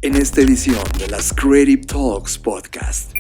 En esta edición de las Creative Talks Podcast,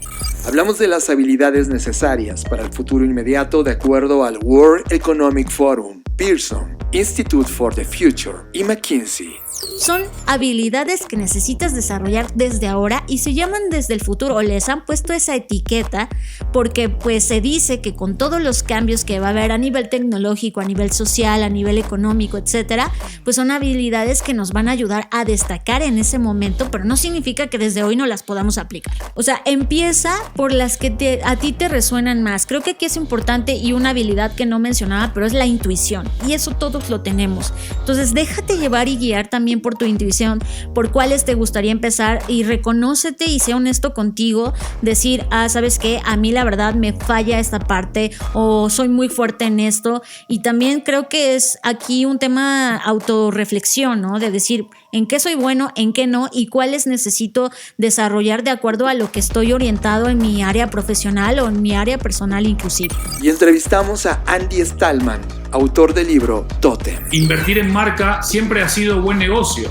hablamos de las habilidades necesarias para el futuro inmediato de acuerdo al World Economic Forum, Pearson, Institute for the Future y McKinsey. Son habilidades que necesitas desarrollar desde ahora y se llaman desde el futuro, o les han puesto esa etiqueta porque pues se dice que con todos los cambios que va a haber a nivel tecnológico, a nivel social, a nivel económico, etcétera, pues son habilidades que nos van a ayudar a destacar en ese momento, pero no significa que desde hoy no las podamos aplicar. O sea, empieza por las que a ti te resuenan más. Creo que aquí es importante y una habilidad que no mencionaba, pero es la intuición, y eso todos lo tenemos. Entonces déjate llevar y guiar también por tu intuición, por cuáles te gustaría empezar, y reconócete y sea honesto contigo, decir, ¿sabes qué? A mí la verdad me falla esta parte o soy muy fuerte en esto. Y también creo que es aquí un tema autorreflexión, ¿no? De decir en qué soy bueno, en qué no y cuáles necesito desarrollar de acuerdo a lo que estoy orientado en mi área profesional o en mi área personal inclusive. Y entrevistamos a Andy Stallman, autor del libro Totem. Invertir en marca siempre ha sido buen negocio.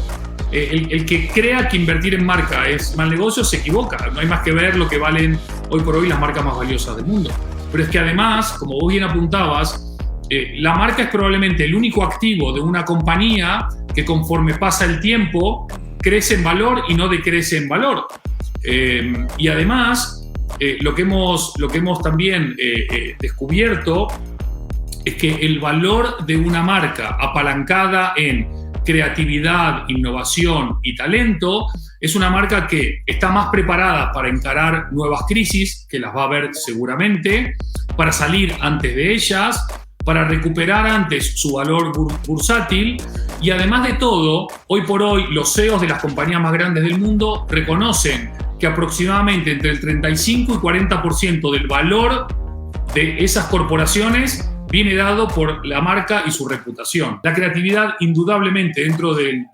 El que crea que invertir en marca es mal negocio se equivoca. No hay más que ver lo que valen hoy por hoy las marcas más valiosas del mundo. Pero es que además, como vos bien apuntabas, la marca es probablemente el único activo de una compañía que conforme pasa el tiempo crece en valor y no decrece en valor. Y además, lo que hemos también descubierto es que el valor de una marca apalancada en creatividad, innovación y talento es una marca que está más preparada para encarar nuevas crisis, que las va a haber seguramente, para salir antes de ellas, para recuperar antes su valor bursátil. Y además de todo, hoy por hoy los CEOs de las compañías más grandes del mundo reconocen que aproximadamente entre el 35 y 40% del valor de esas corporaciones viene dado por la marca y su reputación. La creatividad, indudablemente, dentro de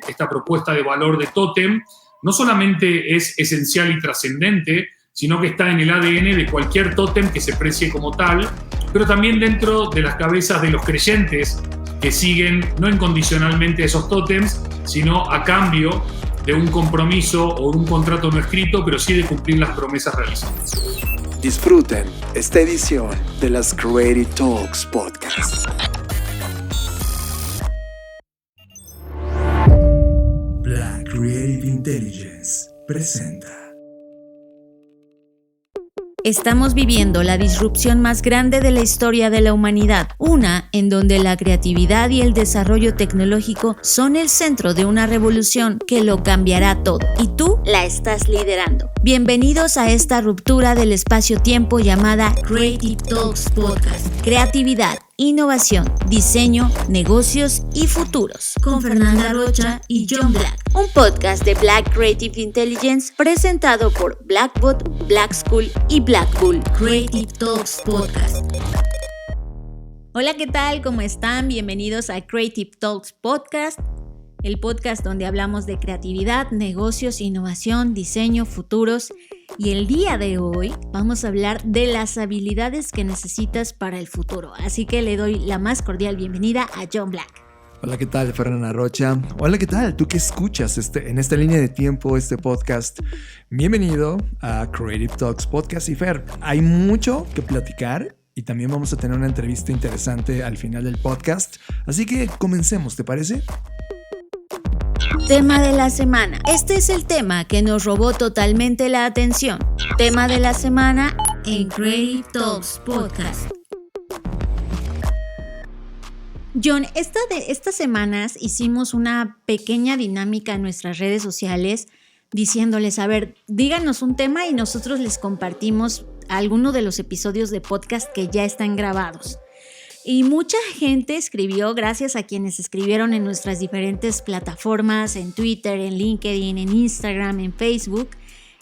esta propuesta de valor de Totem, no solamente es esencial y trascendente, sino que está en el ADN de cualquier tótem que se precie como tal, pero también dentro de las cabezas de los creyentes que siguen no incondicionalmente esos tótems, sino a cambio de un compromiso o un contrato no escrito, pero sí de cumplir las promesas realizadas. Disfruten esta edición de las Creative Talks Podcast. Black Creative Intelligence presenta. Estamos viviendo la disrupción más grande de la historia de la humanidad, una en donde la creatividad y el desarrollo tecnológico son el centro de una revolución que lo cambiará todo, y tú la estás liderando. Bienvenidos a esta ruptura del espacio-tiempo llamada Creative Talks Podcast. Creatividad, innovación, diseño, negocios y futuros. Con Fernanda Rocha y John Black. Un podcast de Black Creative Intelligence presentado por Blackbot, Black School y Black Bull. Creative Talks Podcast. Hola, ¿qué tal? ¿Cómo están? Bienvenidos a Creative Talks Podcast, el podcast donde hablamos de creatividad, negocios, innovación, diseño, futuros. Y el día de hoy vamos a hablar de las habilidades que necesitas para el futuro. Así que le doy la más cordial bienvenida a John Black. Hola, ¿qué tal? Fernanda Rocha. Hola, ¿qué tal? Tú que escuchas en esta línea de tiempo este podcast. Bienvenido a Creative Talks Podcast. Y Fer, hay mucho que platicar y también vamos a tener una entrevista interesante al final del podcast. Así que comencemos, ¿te parece? Tema de la semana. Este es el tema que nos robó totalmente la atención. Tema de la semana en Creative Talks Podcast. John, estas semanas hicimos una pequeña dinámica en nuestras redes sociales diciéndoles, a ver, díganos un tema y nosotros les compartimos alguno de los episodios de podcast que ya están grabados. Y mucha gente escribió, gracias a quienes escribieron en nuestras diferentes plataformas, en Twitter, en LinkedIn, en Instagram, en Facebook,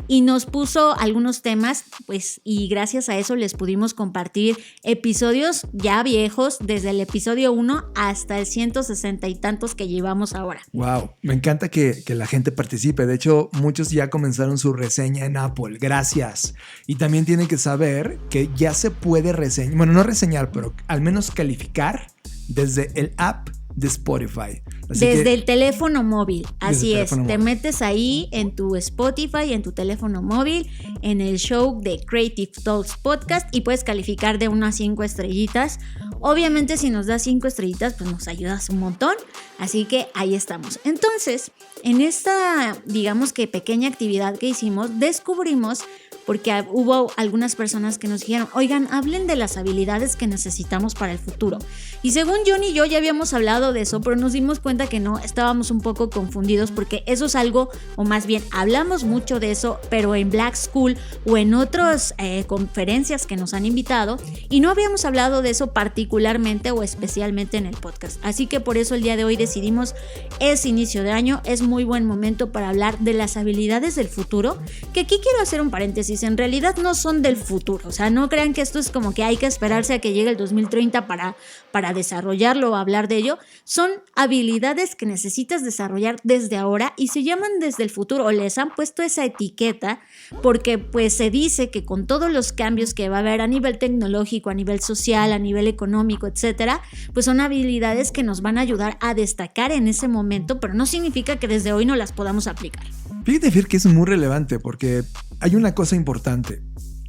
y nos puso algunos temas, pues, y gracias a eso les pudimos compartir episodios ya viejos, desde el episodio 1 hasta el 160 y tantos que llevamos ahora. Wow, me encanta que la gente participe. De hecho, muchos ya comenzaron su reseña en Apple. Gracias. Y también tienen que saber que ya se puede reseñar, bueno, no reseñar, pero al menos calificar desde el app de Spotify. Desde el teléfono móvil, así es. Te metes ahí en tu Spotify, en tu teléfono móvil, en el show de Creative Talks Podcast y puedes calificar de 1 a 5 estrellitas. Obviamente si nos das 5 estrellitas, pues nos ayudas un montón. Así que ahí estamos. Entonces, en esta, digamos que pequeña actividad que hicimos, descubrimos, porque hubo algunas personas que nos dijeron, oigan, hablen de las habilidades que necesitamos para el futuro. Y según John y yo ya habíamos hablado de eso, pero nos dimos cuenta que no, estábamos un poco confundidos porque eso es algo, o más bien hablamos mucho de eso, pero en Black School o en otras conferencias que nos han invitado, y no habíamos hablado de eso particularmente o especialmente en el podcast. Así que por eso el día de hoy decidimos, es inicio de año, es muy buen momento para hablar de las habilidades del futuro, que aquí quiero hacer un paréntesis, en realidad no son del futuro, o sea, no crean que esto es como que hay que esperarse a que llegue el 2030 para desarrollarlo o hablar de ello. Son habilidades que necesitas desarrollar desde ahora y se llaman desde el futuro, o les han puesto esa etiqueta porque pues se dice que con todos los cambios que va a haber a nivel tecnológico, a nivel social, a nivel económico, etcétera, pues son habilidades que nos van a ayudar a destacar en ese momento, pero no significa que desde hoy no las podamos aplicar. Fíjate, Fer, que es muy relevante porque hay una cosa importante.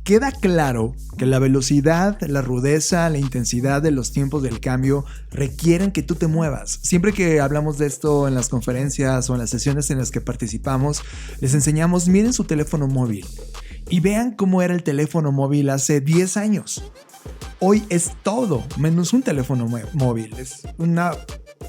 Queda claro que la velocidad, la rudeza, la intensidad de los tiempos del cambio requieren que tú te muevas. Siempre que hablamos de esto en las conferencias o en las sesiones en las que participamos, les enseñamos, miren su teléfono móvil y vean cómo era el teléfono móvil hace 10 años. Hoy es todo menos un teléfono móvil, es una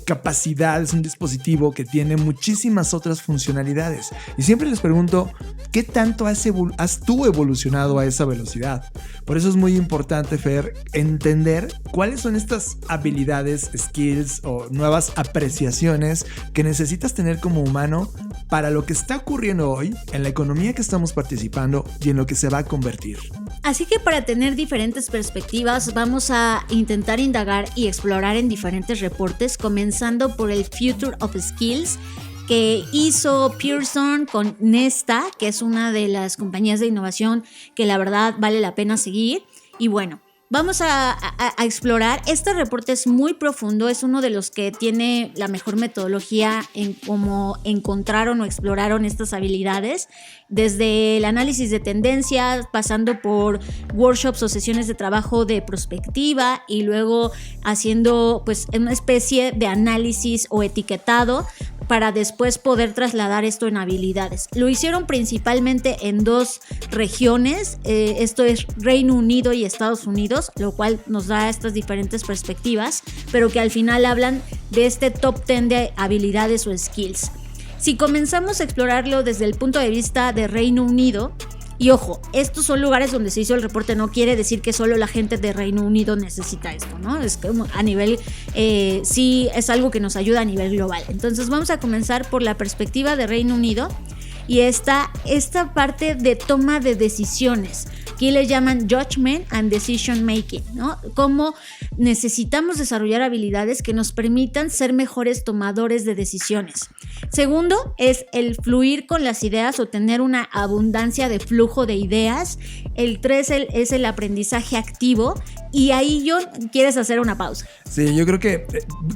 capacidad, es un dispositivo que tiene muchísimas otras funcionalidades. Y siempre les pregunto, ¿qué tanto has tú evolucionado a esa velocidad? Por eso es muy importante, Fer, entender cuáles son estas habilidades, skills o nuevas apreciaciones que necesitas tener como humano para lo que está ocurriendo hoy, en la economía que estamos participando y en lo que se va a convertir. Así que para tener diferentes perspectivas vamos a intentar indagar y explorar en diferentes reportes, comenzando por el Future of Skills que hizo Pearson con Nesta, que es una de las compañías de innovación que la verdad vale la pena seguir. Y bueno, vamos a explorar. Este reporte es muy profundo, es uno de los que tiene la mejor metodología en cómo encontraron o exploraron estas habilidades, desde el análisis de tendencias, pasando por workshops o sesiones de trabajo de prospectiva y luego haciendo pues una especie de análisis o etiquetado para después poder trasladar esto en habilidades. Lo hicieron principalmente en 2 regiones, esto es Reino Unido y Estados Unidos, lo cual nos da estas diferentes perspectivas, pero que al final hablan de este top 10 de habilidades o skills. Si comenzamos a explorarlo desde el punto de vista de Reino Unido, y ojo, estos son lugares donde se hizo el reporte, no quiere decir que solo la gente de Reino Unido necesita esto, ¿no? Es que a nivel, sí es algo que nos ayuda a nivel global. Entonces vamos a comenzar por la perspectiva de Reino Unido y esta parte de toma de decisiones. Aquí le llaman Judgment and Decision Making, ¿no? Cómo necesitamos desarrollar habilidades que nos permitan ser mejores tomadores de decisiones. Segundo es el fluir con las ideas o tener una abundancia de flujo de ideas. El 3 es el aprendizaje activo. Y ahí, John, ¿quieres hacer una pausa? Sí, yo creo que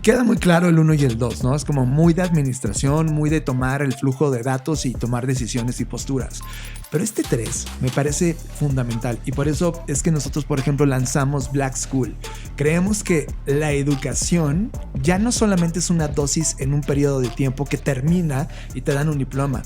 queda muy claro el 1 y el 2, ¿no? Es como muy de administración, muy de tomar el flujo de datos y tomar decisiones y posturas. Pero este 3 me parece fundamental y por eso es que nosotros, por ejemplo, lanzamos Black School. Creemos que la educación ya no solamente es una dosis en un periodo de tiempo que termina y te dan un diploma.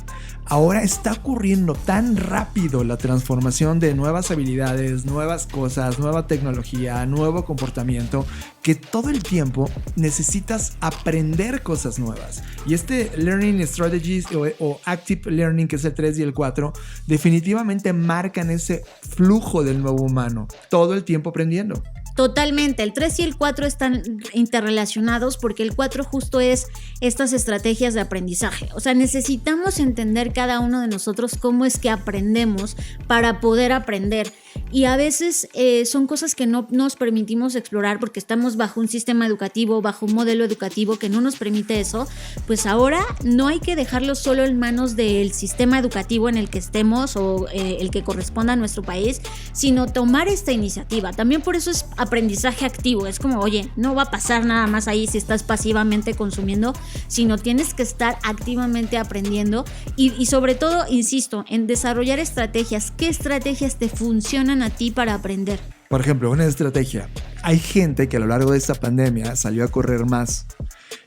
Ahora está ocurriendo tan rápido la transformación de nuevas habilidades, nuevas cosas, nueva tecnología, nuevo comportamiento, que todo el tiempo necesitas aprender cosas nuevas. Y este Learning Strategies o Active Learning, que es el 3 y el 4, definitivamente marcan ese flujo del nuevo humano, todo el tiempo aprendiendo. Totalmente, el 3 y el 4 están interrelacionados porque el 4 justo es estas estrategias de aprendizaje. O sea, necesitamos entender cada uno de nosotros cómo es que aprendemos para poder aprender. Y a veces son cosas que no nos permitimos explorar porque estamos bajo un sistema educativo, bajo un modelo educativo que no nos permite eso. Pues ahora no hay que dejarlo solo en manos del sistema educativo en el que estemos o el que corresponda a nuestro país, sino tomar esta iniciativa. También por eso es aprendizaje activo. Es como, oye, no va a pasar nada más ahí si estás pasivamente consumiendo, sino tienes que estar activamente aprendiendo y sobre todo, insisto, en desarrollar estrategias. ¿Qué estrategias te funcionan a ti para aprender? Por ejemplo, una estrategia. Hay gente que a lo largo de esta pandemia salió a correr más.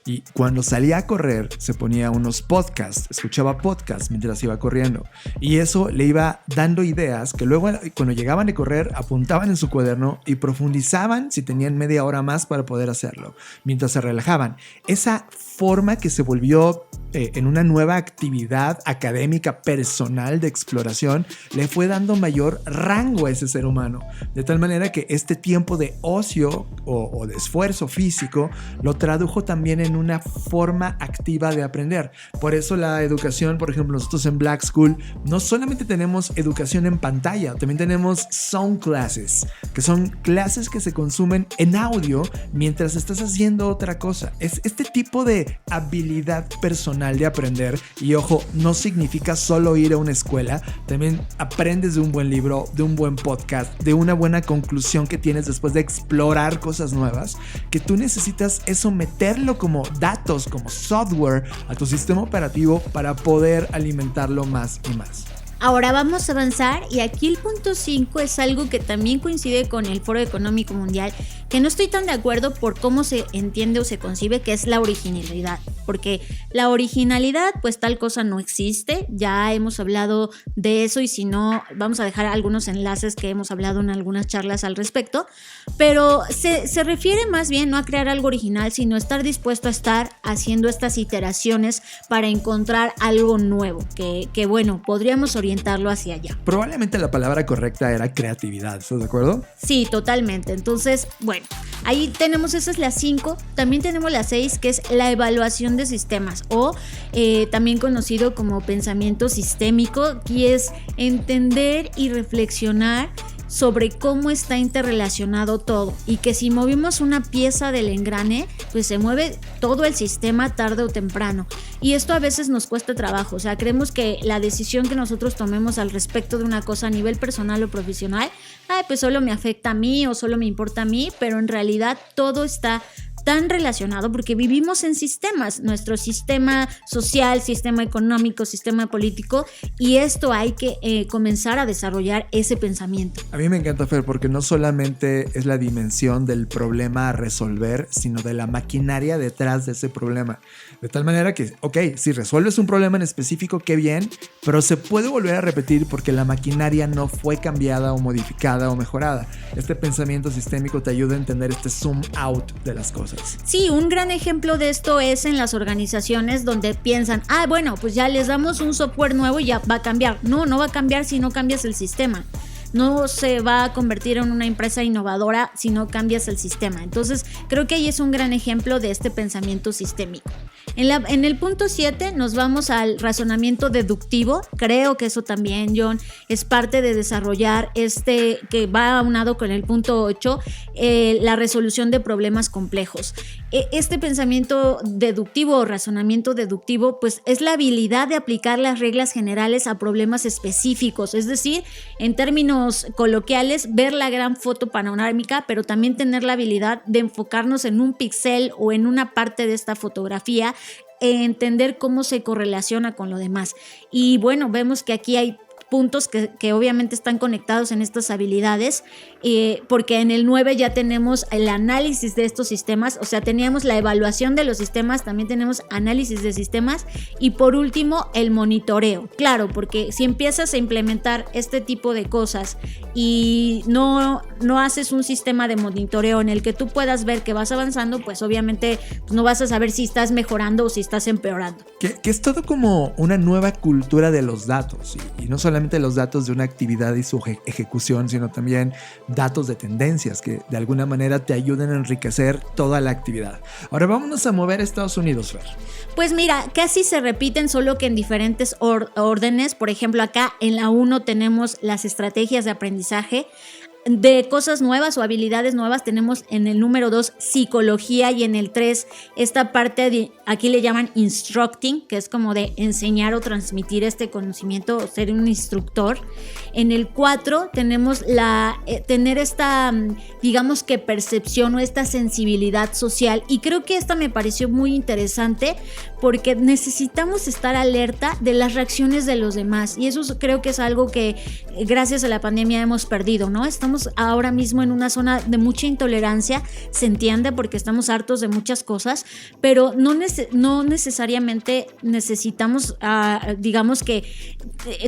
Y cuando salía a correr se ponía unos podcasts, escuchaba podcasts mientras iba corriendo. Y eso le iba dando ideas que luego cuando llegaban a correr apuntaban en su cuaderno y profundizaban si tenían media hora más para poder hacerlo, mientras se relajaban. Esa forma que se volvió en una nueva actividad académica personal de exploración le fue dando mayor rango a ese ser humano. De tal manera que este tiempo de ocio o de esfuerzo físico lo tradujo también en una forma activa de aprender. Por eso la educación, por ejemplo, nosotros en Black School no solamente tenemos educación en pantalla, también tenemos sound classes, que son clases que se consumen en audio mientras estás haciendo otra cosa. Es este tipo de habilidad personal de aprender, y ojo, no significa solo ir a una escuela, también aprendes de un buen libro, de un buen podcast, de una buena conclusión que tienes después de explorar cosas nuevas, que tú necesitas eso meterlo como datos, como software a tu sistema operativo para poder alimentarlo más y más. Ahora vamos a avanzar y aquí el punto 5 es algo que también coincide con el Foro Económico Mundial, que no estoy tan de acuerdo por cómo se entiende o se concibe, que es la originalidad, porque la originalidad pues tal cosa no existe, ya hemos hablado de eso y si no vamos a dejar algunos enlaces que hemos hablado en algunas charlas al respecto, pero se refiere más bien no a crear algo original, sino a estar dispuesto a estar haciendo estas iteraciones para encontrar algo nuevo, que bueno, podríamos orientarlo hacia allá. Probablemente la palabra correcta era creatividad, ¿estás de acuerdo? Sí, totalmente. Entonces, bueno, ahí tenemos, esa es la 5. También tenemos la 6, que es la evaluación de sistemas o también conocido como pensamiento sistémico, que es entender y reflexionar sobre cómo está interrelacionado todo y que si movimos una pieza del engrane, pues se mueve todo el sistema tarde o temprano. Y esto a veces nos cuesta trabajo, o sea, creemos que la decisión que nosotros tomemos al respecto de una cosa a nivel personal o profesional, pues solo me afecta a mí o solo me importa a mí, pero en realidad todo está tan relacionado porque vivimos en sistemas, nuestro sistema social, sistema económico, sistema político, y esto hay que comenzar a desarrollar ese pensamiento. A mí me encanta, Fer, porque no solamente es la dimensión del problema a resolver, sino de la maquinaria detrás de ese problema. De tal manera que, ok, si resuelves un problema en específico, qué bien, pero se puede volver a repetir porque la maquinaria no fue cambiada o modificada o mejorada. Este pensamiento sistémico te ayuda a entender este zoom out de las cosas. Sí, un gran ejemplo de esto es en las organizaciones donde piensan, bueno, pues ya les damos un software nuevo y ya va a cambiar. No va a cambiar si no cambias el sistema. No se va a convertir en una empresa innovadora si no cambias el sistema. Entonces, creo que ahí es un gran ejemplo de este pensamiento sistémico. En el punto 7 nos vamos al razonamiento deductivo. Creo que eso también, John, es parte de desarrollar que va aunado con el punto 8, la resolución de problemas complejos. Este pensamiento deductivo o razonamiento deductivo, pues es la habilidad de aplicar las reglas generales a problemas específicos, es decir, en términos coloquiales, ver la gran foto panorámica, pero también tener la habilidad de enfocarnos en un píxel o en una parte de esta fotografía, entender cómo se correlaciona con lo demás. Y bueno, vemos que aquí hay puntos que obviamente están conectados en estas habilidades, porque en el 9 ya tenemos el análisis de estos sistemas, o sea, teníamos la evaluación de los sistemas, también tenemos análisis de sistemas y por último el monitoreo. Claro, porque si empiezas a implementar este tipo de cosas y no haces un sistema de monitoreo en el que tú puedas ver que vas avanzando, pues obviamente no vas a saber si estás mejorando o si estás empeorando. Que es todo como una nueva cultura de los datos y no solamente los datos de una actividad y su ejecución, sino también datos de tendencias que de alguna manera te ayuden a enriquecer toda la actividad. Ahora vámonos a mover a Estados Unidos, Fer. Pues mira, casi se repiten, solo que en diferentes órdenes. Por ejemplo, acá en la 1 tenemos las estrategias de aprendizaje. de cosas nuevas o habilidades nuevas tenemos en el número 2 psicología y en el 3 esta parte de, aquí le llaman instructing, que es como de enseñar o transmitir este conocimiento o ser un instructor. En el 4 tenemos tener esta, digamos que percepción o esta sensibilidad social, y creo que esta me pareció muy interesante porque necesitamos estar alerta de las reacciones de los demás, y eso creo que es algo que gracias a la pandemia hemos perdido, ¿no? Estamos ahora mismo en una zona de mucha intolerancia, se entiende porque estamos hartos de muchas cosas, pero no necesariamente necesitamos, digamos que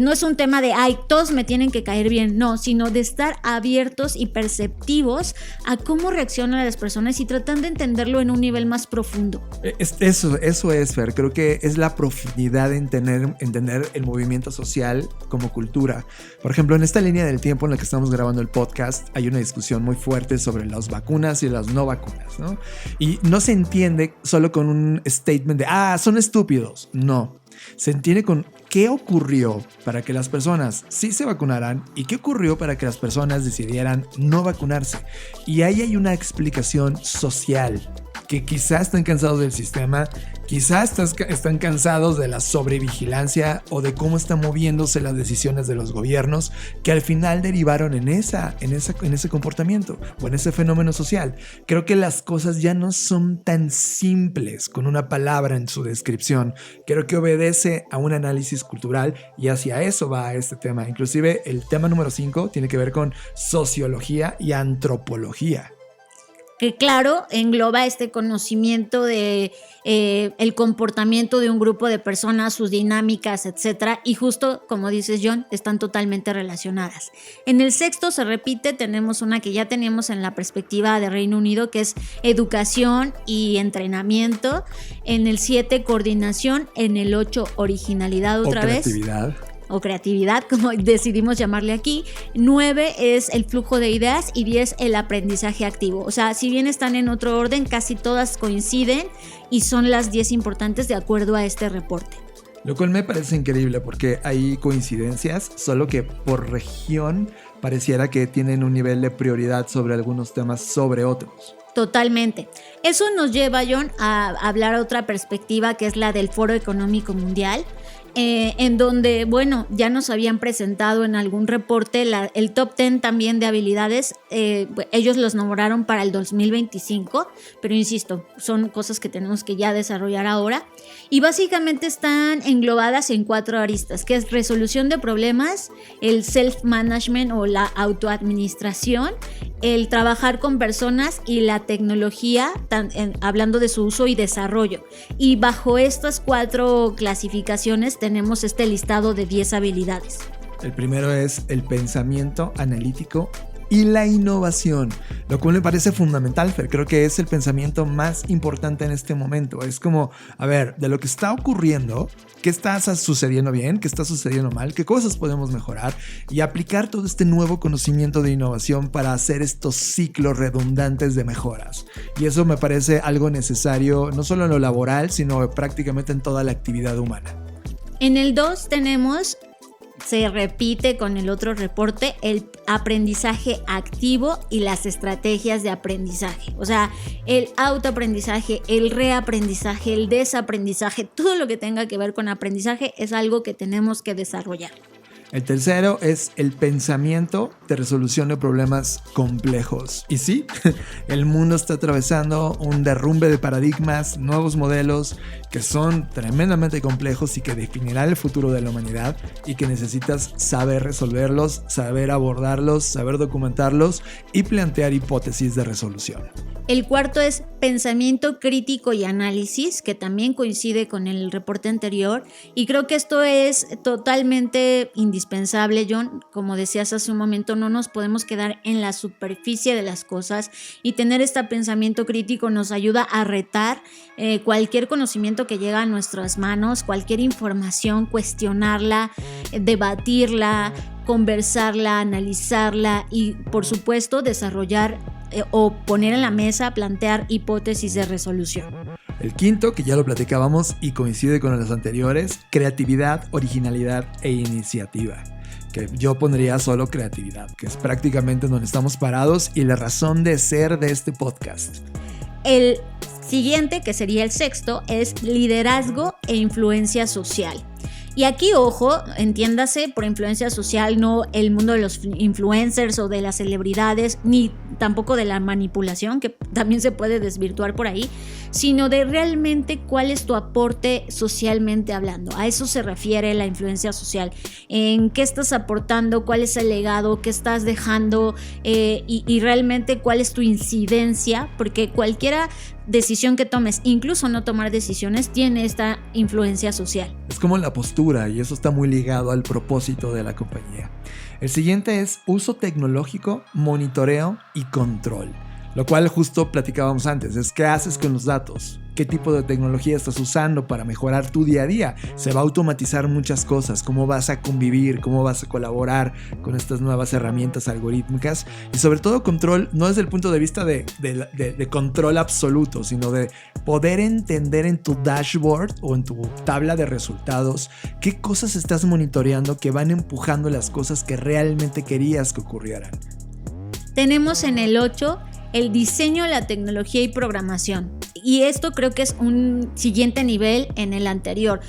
no es un tema de, ay, todos me tienen que caer bien, no, sino de estar abiertos y perceptivos a cómo reaccionan las personas y tratando de entenderlo en un nivel más profundo. Eso es, Fer. Creo que es la profundidad de entender el movimiento social como cultura. Por ejemplo, en esta línea del tiempo en la que estamos grabando el podcast, hay una discusión muy fuerte sobre las vacunas y las no vacunas, ¿no? Y no se entiende solo con un statement de, son estúpidos. No. Se entiende con qué ocurrió para que las personas sí se vacunaran y qué ocurrió para que las personas decidieran no vacunarse. Y ahí hay una explicación social, que quizás están cansados del sistema, quizás están cansados de la sobrevigilancia o de cómo están moviéndose las decisiones de los gobiernos, que al final derivaron en ese comportamiento o en ese fenómeno social. Creo que las cosas ya no son tan simples con una palabra en su descripción. Creo que obedece a un análisis cultural y hacia eso va este tema. Inclusive el tema número 5 tiene que ver con sociología y antropología, que claro, engloba este conocimiento de el comportamiento de un grupo de personas, sus dinámicas, etcétera, y justo como dices, John, están totalmente relacionadas. En el 6 se repite, tenemos una que ya teníamos en la perspectiva de Reino Unido, que es educación y entrenamiento. En el 7, coordinación. En el 8, originalidad otra vez. O creatividad, como decidimos llamarle aquí. 9 es el flujo de ideas y 10 el aprendizaje activo. O sea, si bien están en otro orden, casi todas coinciden y son las 10 importantes de acuerdo a este reporte. Lo cual me parece increíble porque hay coincidencias, solo que por región pareciera que tienen un nivel de prioridad sobre algunos temas sobre otros. Totalmente. Eso nos lleva, John, a hablar otra perspectiva, que es la del Foro Económico Mundial, en donde, bueno, ya nos habían presentado en algún reporte el top 10 también de habilidades. Ellos los nombraron para el 2025, pero insisto, son cosas que tenemos que ya desarrollar ahora. Y básicamente están englobadas en 4 aristas, que es resolución de problemas, el self-management o la autoadministración, el trabajar con personas y la tecnología, hablando de su uso y desarrollo. Y bajo estas 4 clasificaciones tenemos este listado de 10 habilidades. El primero es el pensamiento analítico y la innovación, lo cual me parece fundamental, Fer. Creo que es el pensamiento más importante en este momento. Es como, a ver, de lo que está ocurriendo, qué está sucediendo bien, qué está sucediendo mal, qué cosas podemos mejorar y aplicar todo este nuevo conocimiento de innovación para hacer estos ciclos redundantes de mejoras. Y eso me parece algo necesario, no solo en lo laboral, sino prácticamente en toda la actividad humana. En el 2 tenemos, se repite con el otro reporte, el aprendizaje activo y las estrategias de aprendizaje. O sea, el autoaprendizaje, el reaprendizaje, el desaprendizaje, todo lo que tenga que ver con aprendizaje es algo que tenemos que desarrollar. El tercero es el pensamiento de resolución de problemas complejos. Y sí, el mundo está atravesando un derrumbe de paradigmas, nuevos modelos que son tremendamente complejos y que definirán el futuro de la humanidad y que necesitas saber resolverlos, saber abordarlos, saber documentarlos y plantear hipótesis de resolución. El cuarto es pensamiento crítico y análisis, que también coincide con el reporte anterior, y creo que esto es totalmente indispensable, John. Como decías hace un momento, no nos podemos quedar en la superficie de las cosas, y tener este pensamiento crítico nos ayuda a retar cualquier conocimiento que llega a nuestras manos, cualquier información, cuestionarla, debatirla, conversarla, analizarla y, por supuesto, desarrollar o poner en la mesa, plantear hipótesis de resolución. El quinto, que ya lo platicábamos y coincide con los anteriores, creatividad, originalidad e iniciativa. que yo pondría solo creatividad, que es prácticamente donde estamos parados y la razón de ser de este podcast. El siguiente, que sería el sexto, es liderazgo e influencia social. Y aquí, ojo, entiéndase por influencia social no el mundo de los influencers o de las celebridades, ni tampoco de la manipulación, que también se puede desvirtuar por ahí, sino de realmente cuál es tu aporte socialmente hablando. A eso se refiere la influencia social. En qué estás aportando, cuál es el legado, qué estás dejando y realmente cuál es tu incidencia, porque cualquiera decisión que tomes, incluso no tomar decisiones, tiene esta influencia social. Es como la postura y eso está muy ligado al propósito de la compañía. El siguiente es uso tecnológico, monitoreo y control. Lo cual justo platicábamos antes, es qué haces con los datos, qué tipo de tecnología estás usando para mejorar tu día a día. Se va a automatizar muchas cosas, cómo vas a convivir, cómo vas a colaborar con estas nuevas herramientas algorítmicas y sobre todo control, no desde el punto de vista de control absoluto, sino de poder entender en tu dashboard o en tu tabla de resultados qué cosas estás monitoreando que van empujando las cosas que realmente querías que ocurrieran. Tenemos en el 8 el diseño, la tecnología y programación. Y esto creo que es un siguiente nivel en el anterior.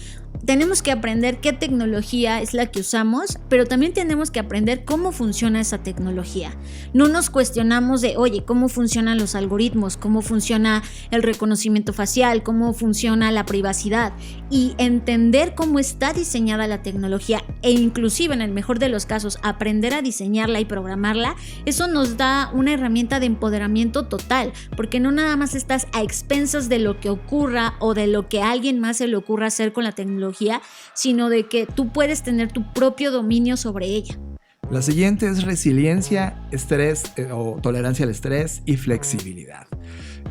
Tenemos que aprender qué tecnología es la que usamos, pero también tenemos que aprender cómo funciona esa tecnología. No nos cuestionamos de, oye, ¿cómo funcionan los algoritmos? ¿Cómo funciona el reconocimiento facial? ¿Cómo funciona la privacidad? Y entender cómo está diseñada la tecnología e inclusive, en el mejor de los casos, aprender a diseñarla y programarla, eso nos da una herramienta de empoderamiento total, porque no nada más estás a expensas de lo que ocurra o de lo que a alguien más se le ocurra hacer con la tecnología, sino de que tú puedes tener tu propio dominio sobre ella. La siguiente es resiliencia, estrés o tolerancia al estrés y flexibilidad.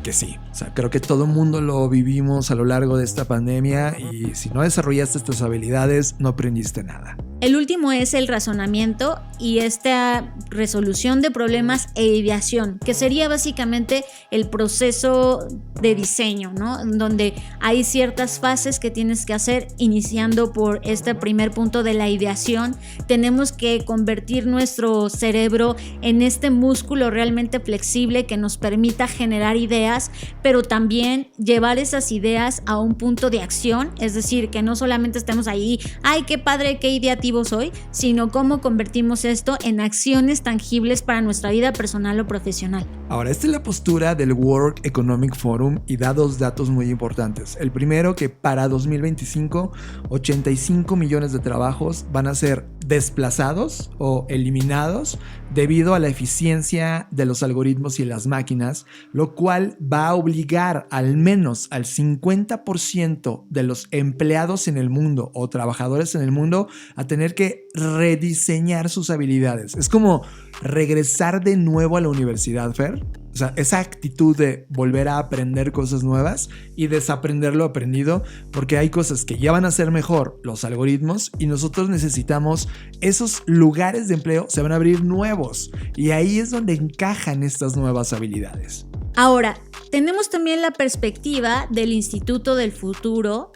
Que sí, o sea, creo que todo el mundo lo vivimos a lo largo de esta pandemia y si no desarrollaste estas habilidades, no aprendiste nada. El último es el razonamiento y esta resolución de problemas e ideación, que sería básicamente el proceso de diseño, ¿no? Donde hay ciertas fases que tienes que hacer, iniciando por este primer punto de la ideación. Tenemos que convertir nuestro cerebro en este músculo realmente flexible que nos permita generar ideas, pero también llevar esas ideas a un punto de acción, es decir, que no solamente estemos ahí, ¡ay, qué padre, qué ideativo soy!, sino cómo convertimos esto en acciones tangibles para nuestra vida personal o profesional. Ahora, esta es la postura del World Economic Forum y da dos datos muy importantes. El primero, que para 2025, 85 millones de trabajos van a ser desplazados o eliminados debido a la eficiencia de los algoritmos y las máquinas, lo cual va a obligar al menos al 50% de los empleados en el mundo o trabajadores en el mundo a tener que rediseñar sus habilidades. Es como regresar de nuevo a la universidad, Fer. O sea, esa actitud de volver a aprender cosas nuevas y desaprender lo aprendido, porque hay cosas que ya van a ser mejor los algoritmos y nosotros necesitamos esos lugares de empleo, se van a abrir nuevos y ahí es donde encajan estas nuevas habilidades. Ahora, tenemos también la perspectiva del Instituto del Futuro.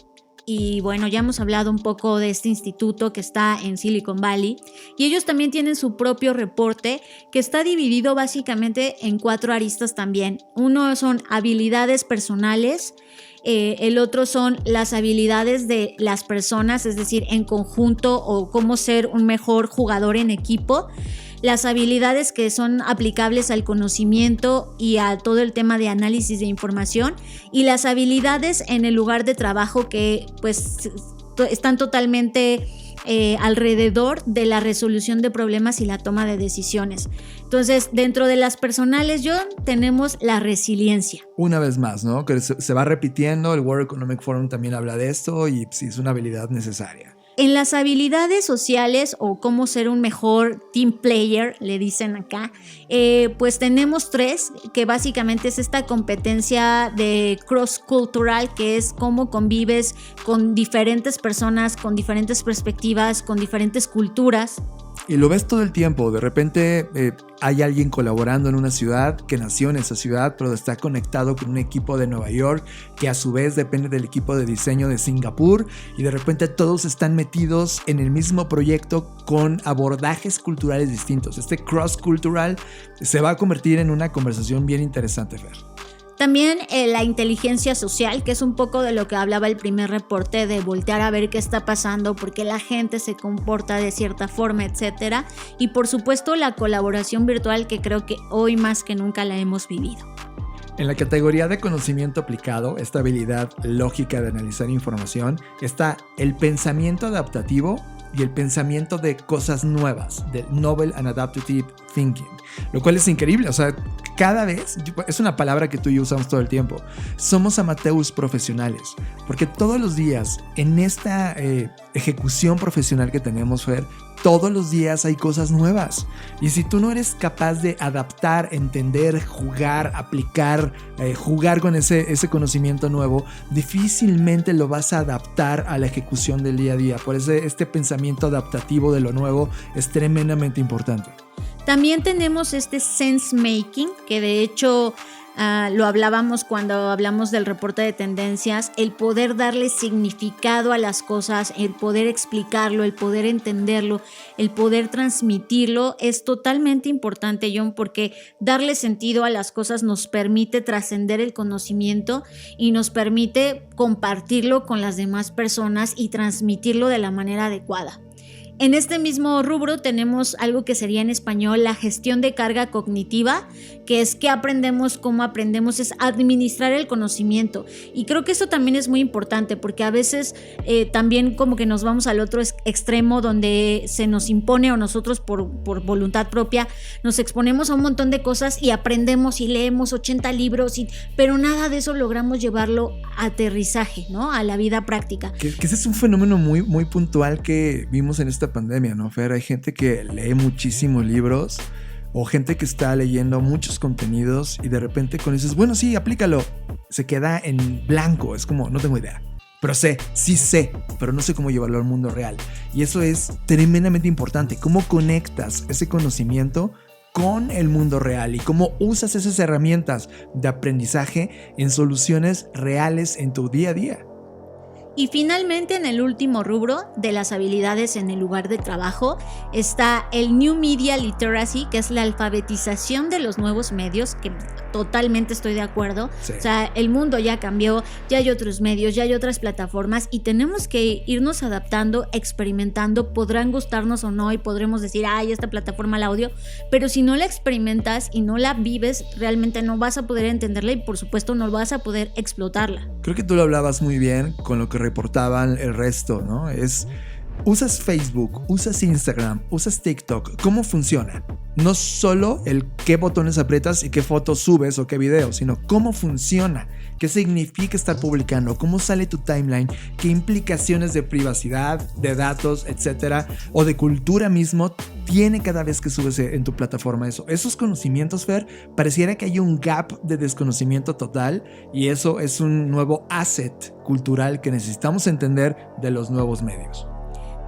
Y bueno, ya hemos hablado un poco de este instituto que está en Silicon Valley y ellos también tienen su propio reporte que está dividido básicamente en 4 aristas también. Uno son habilidades personales, el otro son las habilidades de las personas, es decir, en conjunto o cómo ser un mejor jugador en equipo. Las habilidades que son aplicables al conocimiento y a todo el tema de análisis de información y las habilidades en el lugar de trabajo que pues están totalmente alrededor de la resolución de problemas y la toma de decisiones. Entonces, dentro de las personales, John, tenemos la resiliencia. Una vez más, ¿no? Que se va repitiendo, el World Economic Forum también habla de esto y sí, es una habilidad necesaria. En las habilidades sociales o cómo ser un mejor team player, le dicen acá, pues tenemos 3, que básicamente es esta competencia de cross-cultural, que es cómo convives con diferentes personas, con diferentes perspectivas, con diferentes culturas. Y lo ves todo el tiempo. De repente hay alguien colaborando en una ciudad que nació en esa ciudad, pero está conectado con un equipo de Nueva York que a su vez depende del equipo de diseño de Singapur, y de repente todos están metidos en el mismo proyecto con abordajes culturales distintos. Este cross-cultural se va a convertir en una conversación bien interesante, Fer. También la inteligencia social, que es un poco de lo que hablaba el primer reporte, de voltear a ver qué está pasando, por qué la gente se comporta de cierta forma, etcétera. Y por supuesto la colaboración virtual, que creo que hoy más que nunca la hemos vivido. En la categoría de conocimiento aplicado, esta habilidad lógica de analizar información, está el pensamiento adaptativo y el pensamiento de cosas nuevas, del Novel and Adaptive Thinking, lo cual es increíble. O sea, cada vez, es una palabra que tú y yo usamos todo el tiempo, somos amateurs profesionales, porque todos los días en esta ejecución profesional que tenemos, Fer, todos los días hay cosas nuevas, y si tú no eres capaz de adaptar, entender, jugar, aplicar, jugar con ese conocimiento nuevo, difícilmente lo vas a adaptar a la ejecución del día a día. Por eso este pensamiento adaptativo de lo nuevo es tremendamente importante. También tenemos este sense making, que de hecho lo hablábamos cuando hablamos del reporte de tendencias, el poder darle significado a las cosas, el poder explicarlo, el poder entenderlo, el poder transmitirlo es totalmente importante, John, porque darle sentido a las cosas nos permite trascender el conocimiento y nos permite compartirlo con las demás personas y transmitirlo de la manera adecuada. En este mismo rubro tenemos algo que sería en español la gestión de carga cognitiva, que es qué aprendemos, cómo aprendemos, es administrar el conocimiento. Y creo que eso también es muy importante, porque a veces también como que nos vamos al otro extremo, donde se nos impone, o nosotros por voluntad propia nos exponemos a un montón de cosas y aprendemos y leemos 80 libros, pero nada de eso logramos llevarlo a aterrizaje, ¿no? A la vida práctica. Que ese es un fenómeno muy, muy puntual que vimos en esta pandemia, ¿no, Fer? Hay gente que lee muchísimos libros, o gente que está leyendo muchos contenidos y de repente cuando dices, bueno, sí, aplícalo, se queda en blanco. Es como, no tengo idea, pero sí sé, pero no sé cómo llevarlo al mundo real. Y eso es tremendamente importante. ¿Cómo conectas ese conocimiento con el mundo real y cómo usas esas herramientas de aprendizaje en soluciones reales en tu día a día? Y finalmente, en el último rubro de las habilidades en el lugar de trabajo está el New Media Literacy, que es la alfabetización de los nuevos medios, que totalmente estoy de acuerdo. Sí. O sea, el mundo ya cambió, ya hay otros medios, ya hay otras plataformas y tenemos que irnos adaptando, experimentando. Podrán gustarnos o no y podremos decir, ay, esta plataforma la odio, pero si no la experimentas y no la vives, realmente no vas a poder entenderla y por supuesto no vas a poder explotarla. Creo que tú lo hablabas muy bien con lo que reportaban el resto, ¿no? Usas Facebook, usas Instagram, usas TikTok. ¿Cómo funciona? No solo el qué botones aprietas y qué fotos subes o qué videos, sino cómo funciona, qué significa estar publicando, cómo sale tu timeline, qué implicaciones de privacidad, de datos, etcétera, o de cultura mismo tiene cada vez que subes en tu plataforma eso. Esos conocimientos, Fer, pareciera que hay un gap de desconocimiento total, y eso es un nuevo asset cultural que necesitamos entender de los nuevos medios.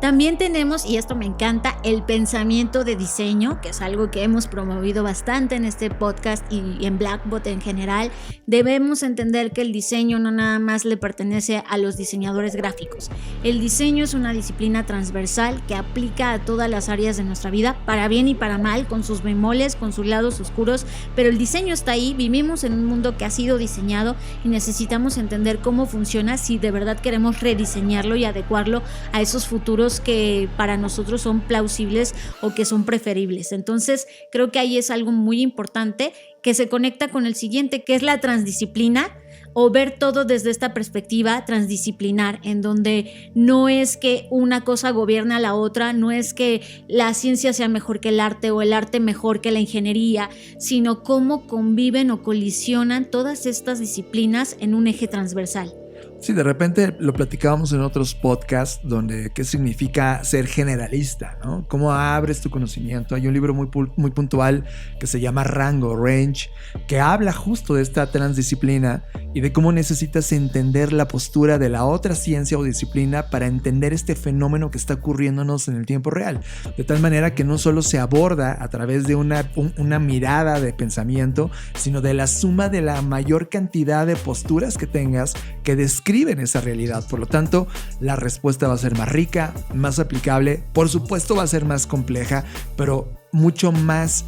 También tenemos, y esto me encanta, el pensamiento de diseño, que es algo que hemos promovido bastante en este podcast y en Blackbot en general. Debemos entender que el diseño no nada más le pertenece a los diseñadores gráficos. El diseño es una disciplina transversal que aplica a todas las áreas de nuestra vida, para bien y para mal, con sus bemoles, con sus lados oscuros, pero el diseño está ahí. Vivimos en un mundo que ha sido diseñado y necesitamos entender cómo funciona si de verdad queremos rediseñarlo y adecuarlo a esos futuros que para nosotros son plausibles o que son preferibles. Entonces creo que ahí es algo muy importante que se conecta con el siguiente, que es la transdisciplina, o ver todo desde esta perspectiva transdisciplinar, en donde no es que una cosa gobierna a la otra, no es que la ciencia sea mejor que el arte o el arte mejor que la ingeniería, sino cómo conviven o colisionan todas estas disciplinas en un eje transversal. Sí, de repente lo platicábamos en otros podcasts donde qué significa ser generalista, ¿no? Cómo abres tu conocimiento. Hay un libro muy puntual que se llama Range, que habla justo de esta transdisciplina y de cómo necesitas entender la postura de la otra ciencia o disciplina para entender este fenómeno que está ocurriéndonos en el tiempo real. De tal manera que no solo se aborda a través de una mirada de pensamiento, sino de la suma de la mayor cantidad de posturas que tengas que describen esa realidad. Por lo tanto, la respuesta va a ser más rica, más aplicable, por supuesto va a ser más compleja, pero mucho más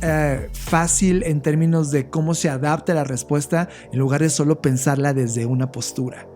fácil en términos de cómo se adapta la respuesta en lugar de solo pensarla desde una postura.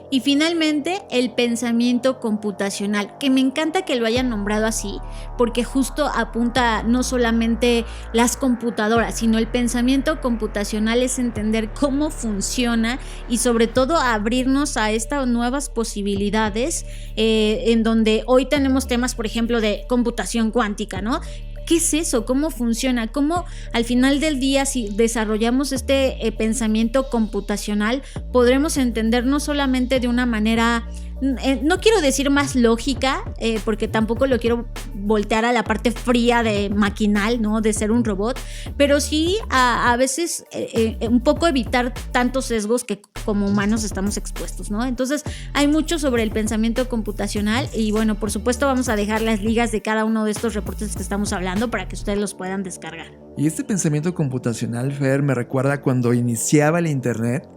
Y finalmente, el pensamiento computacional, que me encanta que lo hayan nombrado así, porque justo apunta no solamente las computadoras, sino el pensamiento computacional es entender cómo funciona y sobre todo abrirnos a estas nuevas posibilidades en donde hoy tenemos temas, por ejemplo, de computación cuántica, ¿no? ¿Qué es eso? ¿Cómo funciona? ¿Cómo al final del día, si desarrollamos este pensamiento computacional, podremos entender no solamente de una manera, no quiero decir más lógica, porque tampoco lo quiero voltear a la parte fría de maquinal, ¿no? De ser un robot, pero sí a veces un poco evitar tantos sesgos que como humanos estamos expuestos, ¿no? Entonces hay mucho sobre el pensamiento computacional y bueno, por supuesto vamos a dejar las ligas de cada uno de estos reportes que estamos hablando para que ustedes los puedan descargar. Y este pensamiento computacional, Fer, me recuerda cuando iniciaba el internet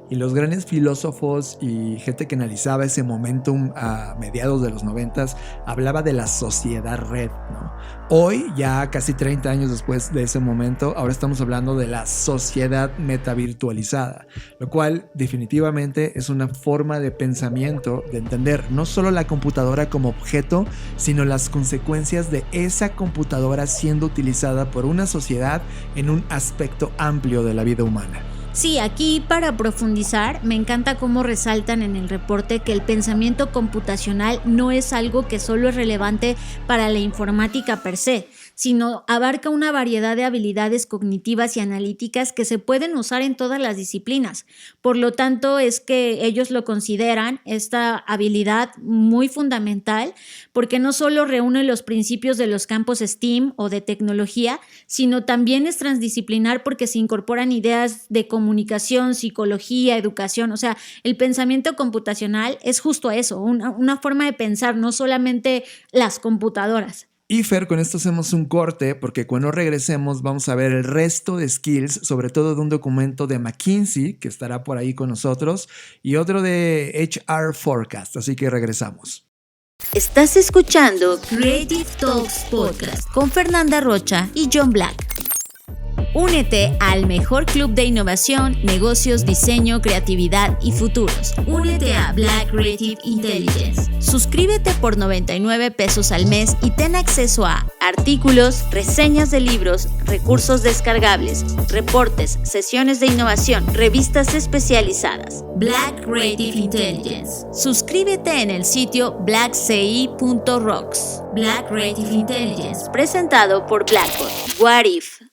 y los grandes filósofos y gente que analizaba ese momentum a mediados de los 90s hablaba de la sociedad red, ¿no? Hoy, ya casi 30 años después de ese momento, ahora estamos hablando de la sociedad metavirtualizada, lo cual definitivamente es una forma de pensamiento, de entender no solo la computadora como objeto, sino las consecuencias de esa computadora siendo utilizada por una sociedad en un aspecto amplio de la vida humana. Sí, aquí para profundizar, me encanta cómo resaltan en el reporte que el pensamiento computacional no es algo que solo es relevante para la informática per se, sino abarca una variedad de habilidades cognitivas y analíticas que se pueden usar en todas las disciplinas. Por lo tanto, es que ellos lo consideran esta habilidad muy fundamental porque no solo reúne los principios de los campos STEAM o de tecnología, sino también es transdisciplinar porque se incorporan ideas de comunicación, psicología, educación. O sea, el pensamiento computacional es justo eso, una forma de pensar, no solamente las computadoras. Y Fer, con esto hacemos un corte porque cuando regresemos vamos a ver el resto de skills, sobre todo de un documento de McKinsey que estará por ahí con nosotros y otro de HR Forecast, así que regresamos. Estás escuchando Creative Talks Podcast con Fernanda Rocha y John Black. Únete al mejor club de innovación, negocios, diseño, creatividad y futuros. Únete a Black Creative Intelligence. Suscríbete por $99 al mes y ten acceso a artículos, reseñas de libros, recursos descargables, reportes, sesiones de innovación, revistas especializadas. Black Creative Intelligence. Suscríbete en el sitio blackci.rocks. Black Creative Intelligence, presentado por Blackboard. What If?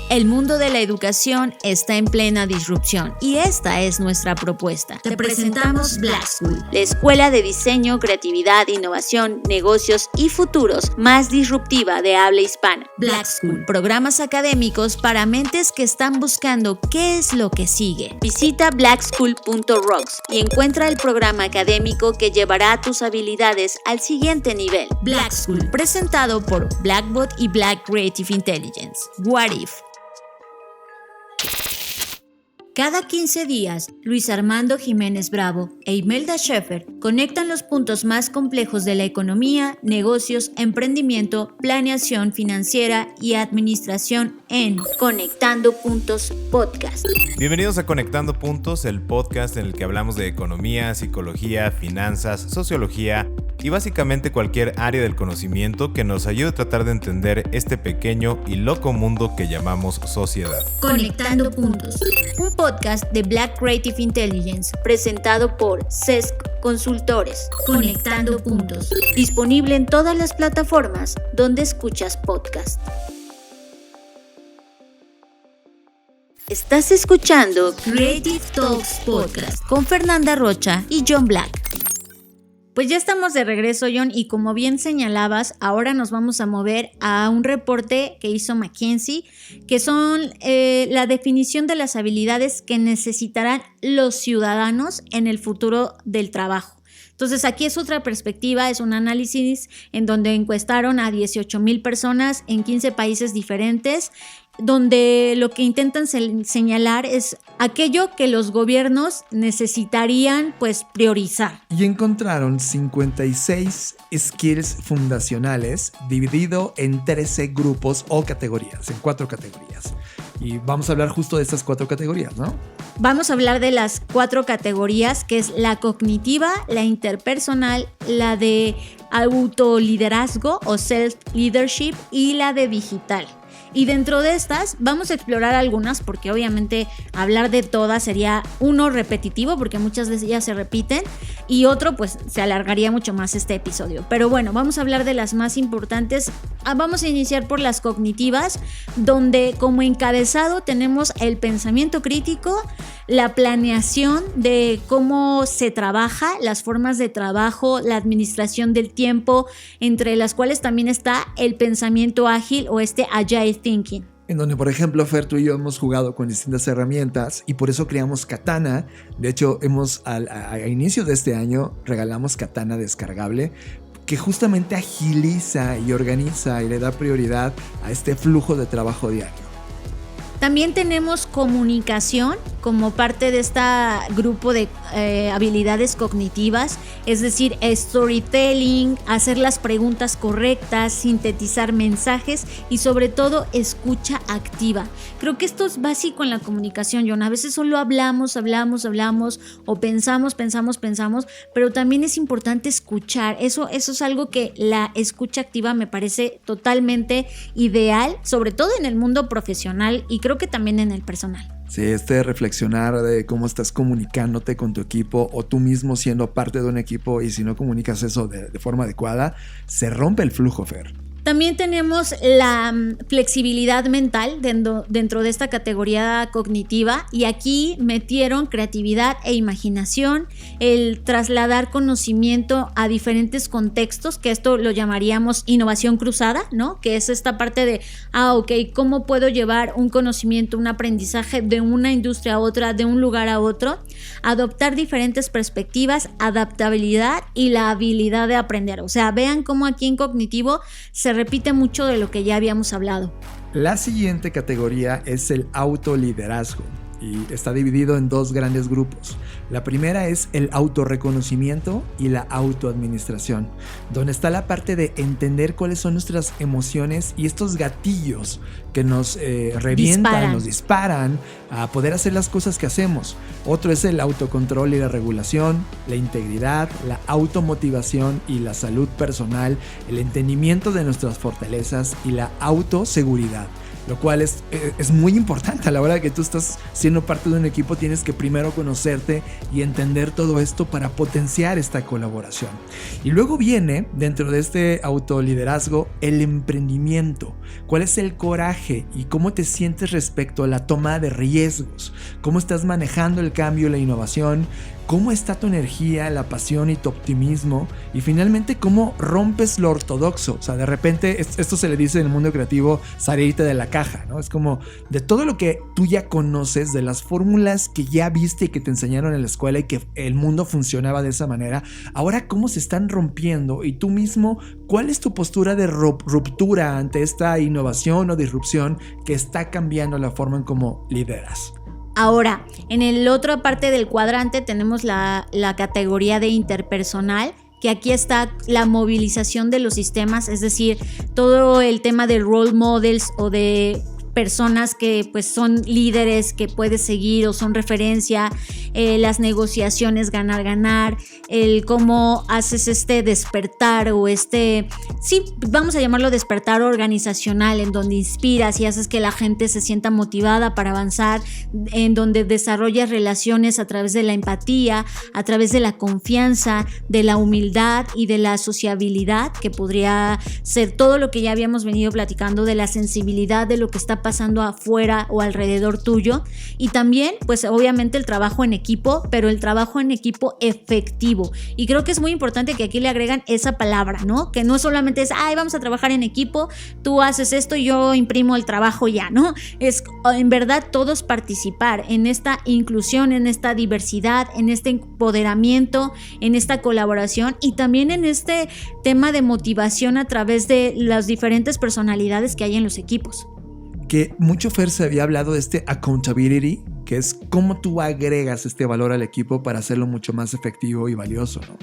El mundo de la educación está en plena disrupción y esta es nuestra propuesta. Te presentamos Black School, la escuela de diseño, creatividad, innovación, negocios y futuros más disruptiva de habla hispana. Black School, programas académicos para mentes que están buscando qué es lo que sigue. Visita blackschool.rocks y encuentra el programa académico que llevará tus habilidades al siguiente nivel. Black School, presentado por Blackbot y Black Creative Intelligence. What If? Cada 15 días, Luis Armando Jiménez Bravo e Imelda Schaefer conectan los puntos más complejos de la economía, negocios, emprendimiento, planeación financiera y administración en Conectando Puntos Podcast. Bienvenidos a Conectando Puntos, el podcast en el que hablamos de economía, psicología, finanzas, sociología y básicamente cualquier área del conocimiento que nos ayude a tratar de entender este pequeño y loco mundo que llamamos sociedad. Conectando Puntos, un podcast de Black Creative Intelligence presentado por CESC Consultores. Conectando Puntos, disponible en todas las plataformas donde escuchas podcast. Estás escuchando Creative Talks Podcast con Fernanda Rocha y John Black. Pues ya estamos de regreso, John, y como bien señalabas, ahora nos vamos a mover a un reporte que hizo McKinsey, que son la definición de las habilidades que necesitarán los ciudadanos en el futuro del trabajo. Entonces aquí es otra perspectiva, es un análisis en donde encuestaron a 18,000 personas en 15 países diferentes, donde lo que intentan señalar es aquello que los gobiernos necesitarían pues priorizar. Y encontraron 56 skills fundacionales dividido en 13 grupos o categorías, en 4 categorías. Y vamos a hablar justo de estas 4 categorías, ¿no? Vamos a hablar de las 4 categorías, que es la cognitiva, la interpersonal, la de autoliderazgo o self-leadership y la de digital. Y dentro de estas vamos a explorar algunas porque obviamente hablar de todas sería uno repetitivo porque muchas de ellas se repiten y otro pues se alargaría mucho más este episodio. Pero bueno, vamos a hablar de las más importantes. Vamos a iniciar por las cognitivas, donde como encabezado tenemos el pensamiento crítico, la planeación de cómo se trabaja, las formas de trabajo, la administración del tiempo, entre las cuales también está el pensamiento ágil o agile thinking. En donde, por ejemplo, Fer, tú y yo hemos jugado con distintas herramientas y por eso creamos Katana. De hecho, a inicio de este año regalamos Katana descargable, que justamente agiliza y organiza y le da prioridad a este flujo de trabajo diario. También tenemos comunicación como parte de este grupo de habilidades cognitivas, es decir, storytelling, hacer las preguntas correctas, sintetizar mensajes y sobre todo escucha activa. Creo que esto es básico en la comunicación, John. A veces solo hablamos o pensamos, pero también es importante escuchar. Eso es algo que la escucha activa me parece totalmente ideal, sobre todo en el mundo profesional y creo que también en el personal. Sí, reflexionar de cómo estás comunicándote con tu equipo o tú mismo siendo parte de un equipo y si no comunicas eso de forma adecuada, se rompe el flujo, Fer. También tenemos la flexibilidad mental dentro de esta categoría cognitiva y aquí metieron creatividad e imaginación, el trasladar conocimiento a diferentes contextos, que esto lo llamaríamos innovación cruzada, ¿no? Que es esta parte de, ¿cómo puedo llevar un conocimiento, un aprendizaje de una industria a otra, de un lugar a otro? Adoptar diferentes perspectivas, adaptabilidad y la habilidad de aprender. O sea, vean cómo aquí en cognitivo se repite mucho de lo que ya habíamos hablado. La siguiente categoría es el autoliderazgo y está dividido en 2 grandes grupos. La primera es el autorreconocimiento y la autoadministración, donde está la parte de entender cuáles son nuestras emociones y estos gatillos que nos revientan, nos disparan a poder hacer las cosas que hacemos. Otro es el autocontrol y la regulación, la integridad, la automotivación y la salud personal, el entendimiento de nuestras fortalezas y la autoseguridad. Lo cual es muy importante a la hora de que tú estás siendo parte de un equipo, tienes que primero conocerte y entender todo esto para potenciar esta colaboración. Y luego viene, dentro de este autoliderazgo, el emprendimiento. ¿Cuál es el coraje y cómo te sientes respecto a la toma de riesgos? ¿Cómo estás manejando el cambio y la innovación? ¿Cómo está tu energía, la pasión y tu optimismo? Y finalmente, ¿cómo rompes lo ortodoxo? O sea, de repente, esto se le dice en el mundo creativo, salirte de la caja, ¿no? Es como de todo lo que tú ya conoces, de las fórmulas que ya viste y que te enseñaron en la escuela y que el mundo funcionaba de esa manera. Ahora, ¿cómo se están rompiendo? Y tú mismo, ¿cuál es tu postura de ruptura ante esta innovación o disrupción que está cambiando la forma en cómo lideras? Ahora, en el otra parte del cuadrante tenemos la categoría de interpersonal, que aquí está la movilización de los sistemas, es decir, todo el tema de role models o de personas que pues son líderes que puedes seguir o son referencia, las negociaciones ganar, el cómo haces este despertar o vamos a llamarlo despertar organizacional, en donde inspiras y haces que la gente se sienta motivada para avanzar, en donde desarrollas relaciones a través de la empatía, a través de la confianza, de la humildad y de la sociabilidad, que podría ser todo lo que ya habíamos venido platicando, de la sensibilidad de lo que está pasando afuera o alrededor tuyo. Y también, pues obviamente el trabajo en equipo, pero el trabajo en equipo efectivo. Y creo que es muy importante que aquí le agregan esa palabra, ¿no? Que no solamente es, vamos a trabajar en equipo, tú haces esto y yo imprimo el trabajo ya, ¿no? Es en verdad todos participar en esta inclusión, en esta diversidad, en este empoderamiento, en esta colaboración y también en este tema de motivación a través de las diferentes personalidades que hay en los equipos. Que mucho, Fer, se había hablado de este accountability, que es cómo tú agregas este valor al equipo para hacerlo mucho más efectivo y valioso, ¿no?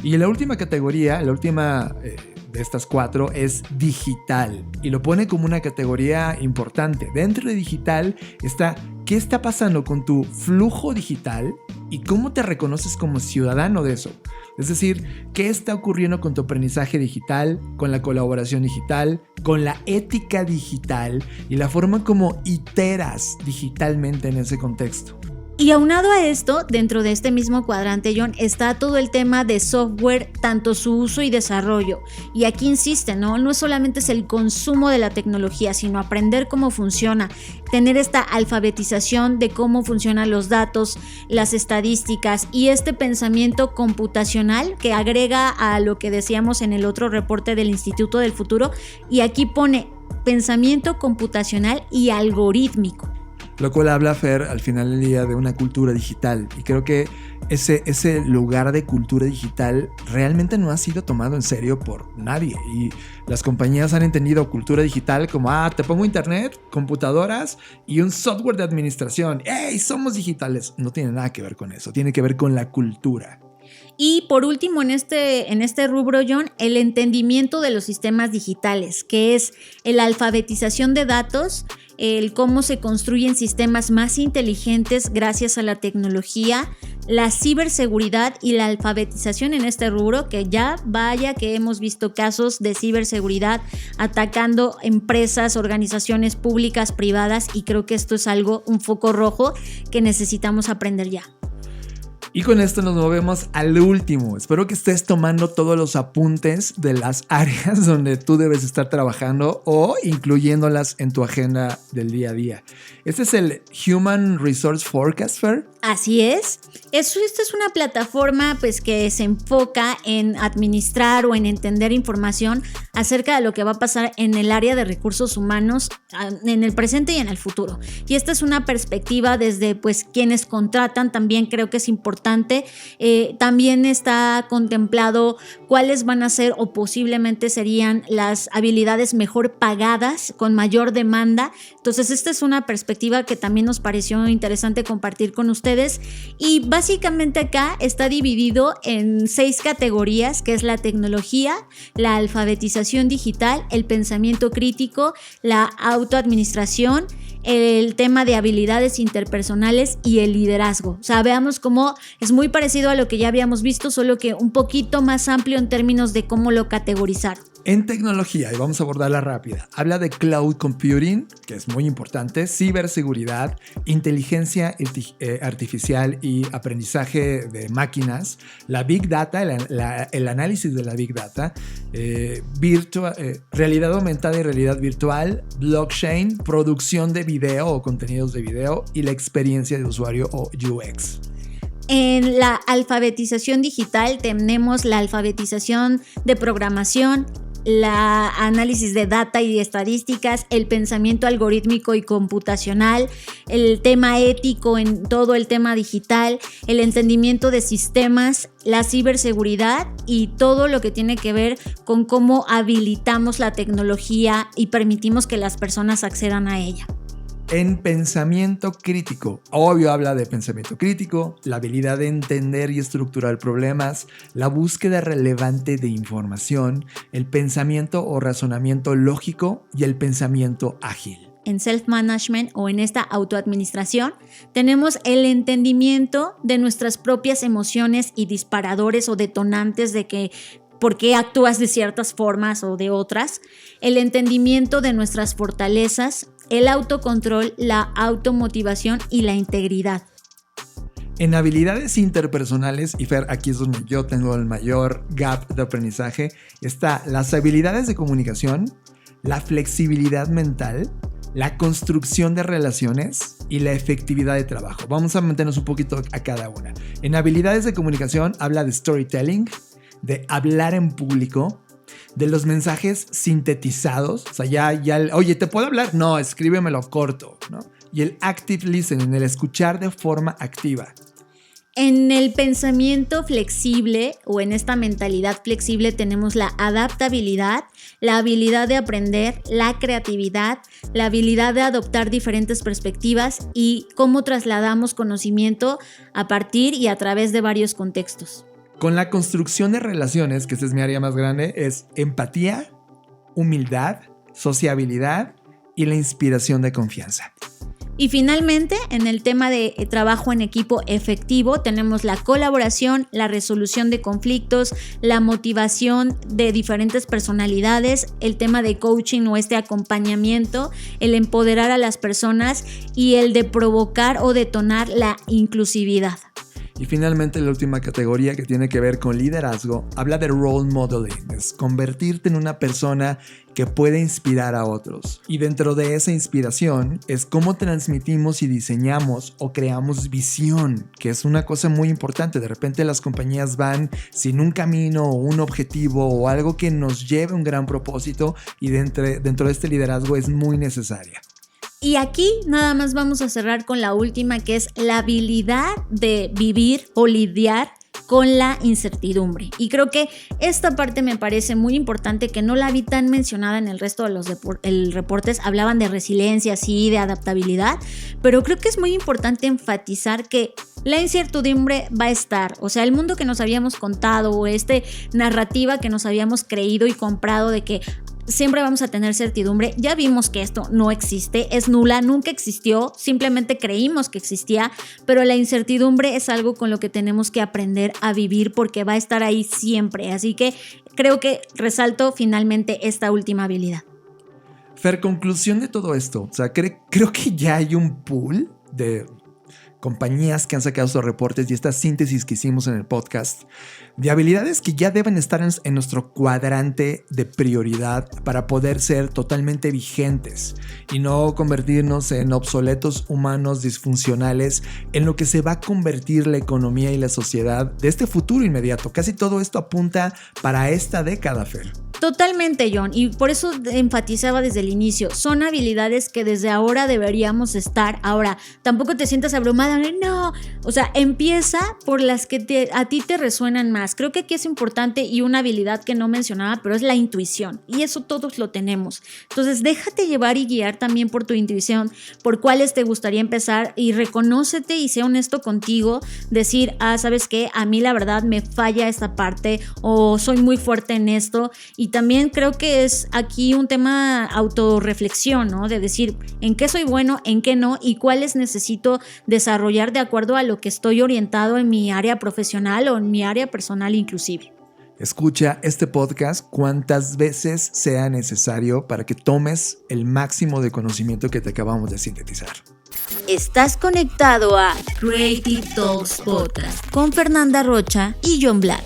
Y la última categoría, la última de estas 4 es digital y lo pone como una categoría importante. Dentro de digital está qué está pasando con tu flujo digital y cómo te reconoces como ciudadano de eso. Es decir, qué está ocurriendo con tu aprendizaje digital, con la colaboración digital, con la ética digital y la forma como iteras digitalmente en ese contexto. Y aunado a esto, dentro de este mismo cuadrante, John, está todo el tema de software, tanto su uso y desarrollo. Y aquí insiste, ¿no? No solamente es el consumo de la tecnología, sino aprender cómo funciona, tener esta alfabetización de cómo funcionan los datos, las estadísticas y este pensamiento computacional que agrega a lo que decíamos en el otro reporte del Instituto del Futuro. Y aquí pone pensamiento computacional y algorítmico. Lo cual habla, Fer, al final del día de una cultura digital. Y creo que ese lugar de cultura digital realmente no ha sido tomado en serio por nadie. Y las compañías han entendido cultura digital como, te pongo internet, computadoras y un software de administración. ¡Ey, somos digitales! No tiene nada que ver con eso. Tiene que ver con la cultura. Y por último, en este rubro, John, el entendimiento de los sistemas digitales, que es la alfabetización de datos, el cómo se construyen sistemas más inteligentes gracias a la tecnología, la ciberseguridad y la alfabetización en este rubro, que ya vaya que hemos visto casos de ciberseguridad atacando empresas, organizaciones públicas, privadas, y creo que esto es un foco rojo que necesitamos aprender ya. Y con esto nos movemos al último. Espero que estés tomando todos los apuntes de las áreas donde tú debes estar trabajando o incluyéndolas en tu agenda del día a día. Este es el Human Resource Forecast, Fer. Así es. Esta es una plataforma pues, que se enfoca en administrar o en entender información acerca de lo que va a pasar en el área de recursos humanos en el presente y en el futuro. Y esta es una perspectiva desde pues, quienes contratan, también creo que es importante. También está contemplado cuáles van a ser o posiblemente serían las habilidades mejor pagadas, con mayor demanda. Entonces esta es una perspectiva que también nos pareció interesante compartir con ustedes. Y básicamente acá está dividido en 6 categorías, que es la tecnología, la alfabetización digital, el pensamiento crítico, la autoadministración, el tema de habilidades interpersonales y el liderazgo. O sea, veamos cómo es muy parecido a lo que ya habíamos visto, solo que un poquito más amplio en términos de cómo lo categorizaron. En tecnología, y vamos a abordarla rápida, habla de cloud computing, que es muy importante, ciberseguridad, inteligencia artificial y aprendizaje de máquinas, la big data, el análisis de la big data, realidad aumentada y realidad virtual, blockchain, producción de video o contenidos de video y la experiencia de usuario o UX. En la alfabetización digital tenemos la alfabetización de programación, la análisis de data y estadísticas, el pensamiento algorítmico y computacional, el tema ético en todo el tema digital, el entendimiento de sistemas, la ciberseguridad y todo lo que tiene que ver con cómo habilitamos la tecnología y permitimos que las personas accedan a ella. En pensamiento crítico, obvio habla de pensamiento crítico, la habilidad de entender y estructurar problemas, la búsqueda relevante de información, el pensamiento o razonamiento lógico y el pensamiento ágil. En self-management o en esta autoadministración tenemos el entendimiento de nuestras propias emociones y disparadores o detonantes de que por qué actúas de ciertas formas o de otras, el entendimiento de nuestras fortalezas, el autocontrol, la automotivación y la integridad. En habilidades interpersonales, y Fer, aquí es donde yo tengo el mayor gap de aprendizaje, está las habilidades de comunicación, la flexibilidad mental, la construcción de relaciones y la efectividad de trabajo. Vamos a meternos un poquito a cada una. En habilidades de comunicación habla de storytelling, de hablar en público, de los mensajes sintetizados. O sea, oye, ¿te puedo hablar? No, escríbemelo corto, ¿no? Y el active listening, el escuchar de forma activa. En el pensamiento flexible o en esta mentalidad flexible tenemos la adaptabilidad, la habilidad de aprender, la creatividad, la habilidad de adoptar diferentes perspectivas y cómo trasladamos conocimiento a partir y a través de varios contextos. Con la construcción de relaciones, que esta es mi área más grande, es empatía, humildad, sociabilidad y la inspiración de confianza. Y finalmente, en el tema de trabajo en equipo efectivo, tenemos la colaboración, la resolución de conflictos, la motivación de diferentes personalidades, el tema de coaching o este acompañamiento, el empoderar a las personas y el de provocar o detonar la inclusividad. Y finalmente la última categoría, que tiene que ver con liderazgo, habla de role modeling, es convertirte en una persona que puede inspirar a otros. Y dentro de esa inspiración es cómo transmitimos y diseñamos o creamos visión, que es una cosa muy importante. De repente las compañías van sin un camino o un objetivo o algo que nos lleve a un gran propósito, y dentro de este liderazgo es muy necesaria. Y aquí nada más vamos a cerrar con la última, que es la habilidad de vivir o lidiar con la incertidumbre. Y creo que esta parte me parece muy importante, que no la vi tan mencionada en el resto de los reportes. Hablaban de resiliencia, sí, de adaptabilidad, pero creo que es muy importante enfatizar que la incertidumbre va a estar. O sea, el mundo que nos habíamos contado o narrativa que nos habíamos creído y comprado de que siempre vamos a tener certidumbre, ya vimos que esto no existe, es nula, nunca existió, simplemente creímos que existía, pero la incertidumbre es algo con lo que tenemos que aprender a vivir porque va a estar ahí siempre. Así que creo que resalto finalmente esta última habilidad. Fer, conclusión de todo esto, o sea, creo que ya hay un pool de compañías que han sacado estos reportes y esta síntesis que hicimos en el podcast de habilidades que ya deben estar en nuestro cuadrante de prioridad para poder ser totalmente vigentes y no convertirnos en obsoletos humanos disfuncionales en lo que se va a convertir la economía y la sociedad de este futuro inmediato. Casi todo esto apunta para esta década, Fer. Totalmente, John, y por eso enfatizaba desde el inicio, son habilidades que desde ahora deberíamos estar. Ahora, tampoco te sientas abrumada, no, o sea, empieza por las que a ti te resuenan más. Creo que aquí es importante, y una habilidad que no mencionaba, pero es la intuición, y eso todos lo tenemos. Entonces, déjate llevar y guiar también por tu intuición, por cuáles te gustaría empezar, y reconócete y sé honesto contigo, decir, ¿sabes qué? A mí la verdad me falla esta parte, o soy muy fuerte en esto. Y también creo que es aquí un tema autorreflexión, ¿no? De decir en qué soy bueno, en qué no, y cuáles necesito desarrollar de acuerdo a lo que estoy orientado en mi área profesional o en mi área personal inclusive. Escucha este podcast cuantas veces sea necesario para que tomes el máximo de conocimiento que te acabamos de sintetizar. Estás conectado a Creative Talks Podcast con Fernanda Rocha y John Black.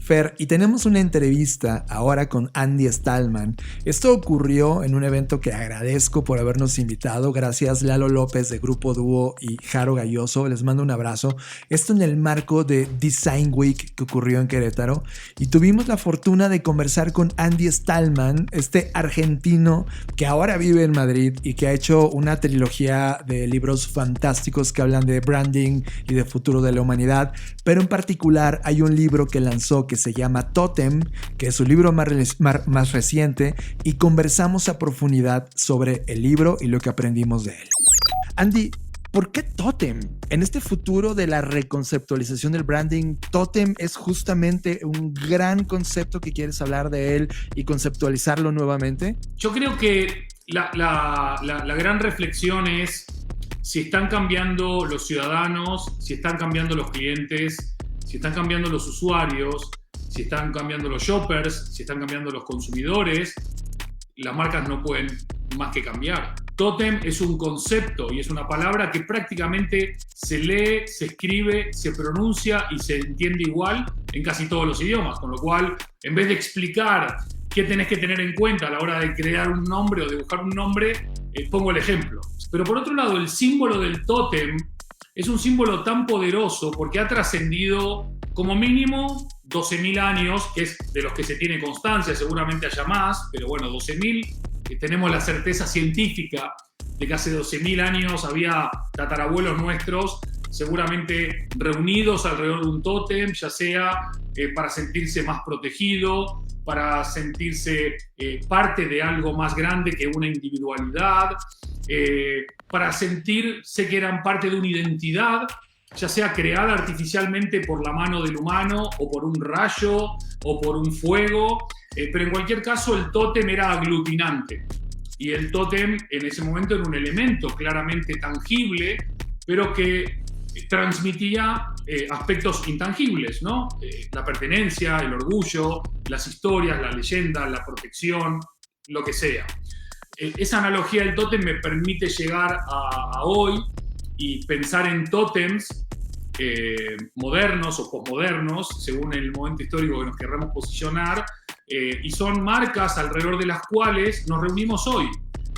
Fer, y tenemos una entrevista ahora con Andy Stallman. Esto ocurrió en un evento que agradezco por habernos invitado. Gracias Lalo López de Grupo Dúo y Jaro Galloso. Les mando un abrazo. Esto en el marco de Design Week que ocurrió en Querétaro. Y tuvimos la fortuna de conversar con Andy Stallman, este argentino que ahora vive en Madrid y que ha hecho una trilogía de libros fantásticos que hablan de branding y de futuro de la humanidad. Pero en particular hay un libro que lanzó que se llama Totem, que es su libro más reciente, y conversamos a profundidad sobre el libro y lo que aprendimos de él. Andy, ¿por qué Totem? En este futuro de la reconceptualización del branding, Totem es justamente un gran concepto que quieres hablar de él y conceptualizarlo nuevamente. Yo creo que la gran reflexión es si están cambiando los ciudadanos, si están cambiando los clientes, si están cambiando los usuarios, si están cambiando los shoppers, si están cambiando los consumidores, las marcas no pueden más que cambiar. Totem es un concepto y es una palabra que prácticamente se lee, se escribe, se pronuncia y se entiende igual en casi todos los idiomas, con lo cual, en vez de explicar qué tenés que tener en cuenta a la hora de crear un nombre o de buscar un nombre, pongo el ejemplo. Pero por otro lado, el símbolo del tótem es un símbolo tan poderoso porque ha trascendido como mínimo 12.000 años, que es de los que se tiene constancia, seguramente haya más, pero bueno, 12.000, tenemos la certeza científica de que hace 12.000 años había tatarabuelos nuestros seguramente reunidos alrededor de un tótem, ya sea para sentirse más protegido, para sentirse parte de algo más grande que una individualidad, para sentirse que eran parte de una identidad, ya sea creada artificialmente por la mano del humano o por un rayo o por un fuego, pero en cualquier caso el tótem era aglutinante y el tótem en ese momento era un elemento claramente tangible, pero que transmitía aspectos intangibles, ¿no? La pertenencia, el orgullo, las historias, la leyenda, la protección, lo que sea. Esa analogía del tótem me permite llegar a hoy y pensar en tótems modernos o posmodernos, según el momento histórico que nos querramos posicionar, y son marcas alrededor de las cuales nos reunimos hoy,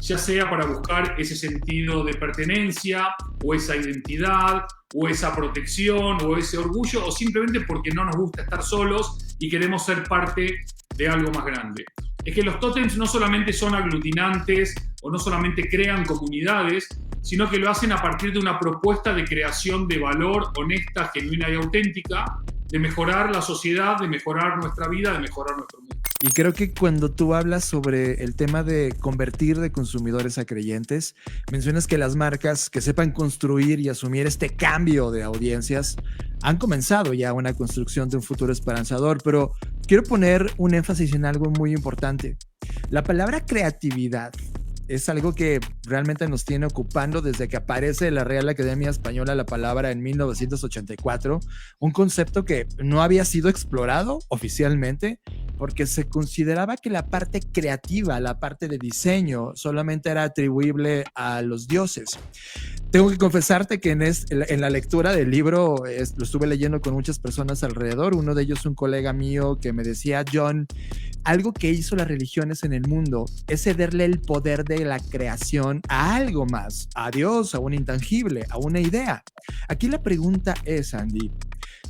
ya sea para buscar ese sentido de pertenencia, o esa identidad, o esa protección, o ese orgullo, o simplemente porque no nos gusta estar solos y queremos ser parte de algo más grande. Es que los tótems no solamente son aglutinantes o no solamente crean comunidades, sino que lo hacen a partir de una propuesta de creación de valor honesta, genuina y auténtica, de mejorar la sociedad, de mejorar nuestra vida, de mejorar nuestro mundo. Y creo que cuando tú hablas sobre el tema de convertir de consumidores a creyentes, mencionas que las marcas que sepan construir y asumir este cambio de audiencias han comenzado ya una construcción de un futuro esperanzador, pero quiero poner un énfasis en algo muy importante. La palabra creatividad es algo que realmente nos tiene ocupando desde que aparece en la Real Academia Española la palabra en 1984, un concepto que no había sido explorado oficialmente porque se consideraba que la parte creativa, la parte de diseño, solamente era atribuible a los dioses. Tengo que confesarte que en la lectura del libro lo estuve leyendo con muchas personas alrededor. Uno de ellos, un colega mío que me decía, John, algo que hizo las religiones en el mundo es cederle el poder de la creación a algo más, a Dios, a un intangible, a una idea. Aquí la pregunta es, Andy,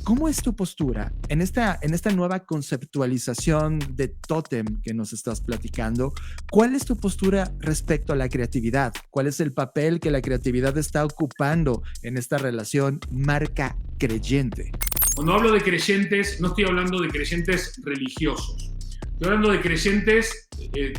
¿cómo es tu postura en esta nueva conceptualización de tótem que nos estás platicando? ¿Cuál es tu postura respecto a la creatividad? ¿Cuál es el papel que la creatividad está ocupando en esta relación marca-creyente? Cuando hablo de creyentes, no estoy hablando de creyentes religiosos. Estoy hablando de creyentes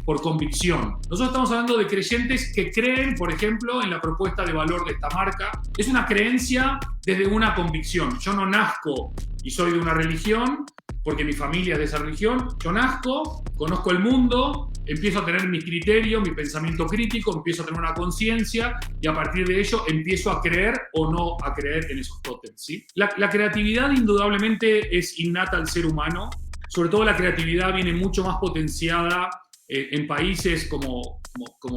por convicción. Nosotros estamos hablando de creyentes que creen, por ejemplo, en la propuesta de valor de esta marca. Es una creencia desde una convicción. Yo no nazco y soy de una religión porque mi familia es de esa religión. Yo nazco, conozco el mundo, empiezo a tener mi criterio, mi pensamiento crítico, empiezo a tener una conciencia y a partir de ello empiezo a creer o no a creer en esos tótems, ¿sí? La creatividad indudablemente es innata al ser humano. Sobre todo la creatividad viene mucho más potenciada en países como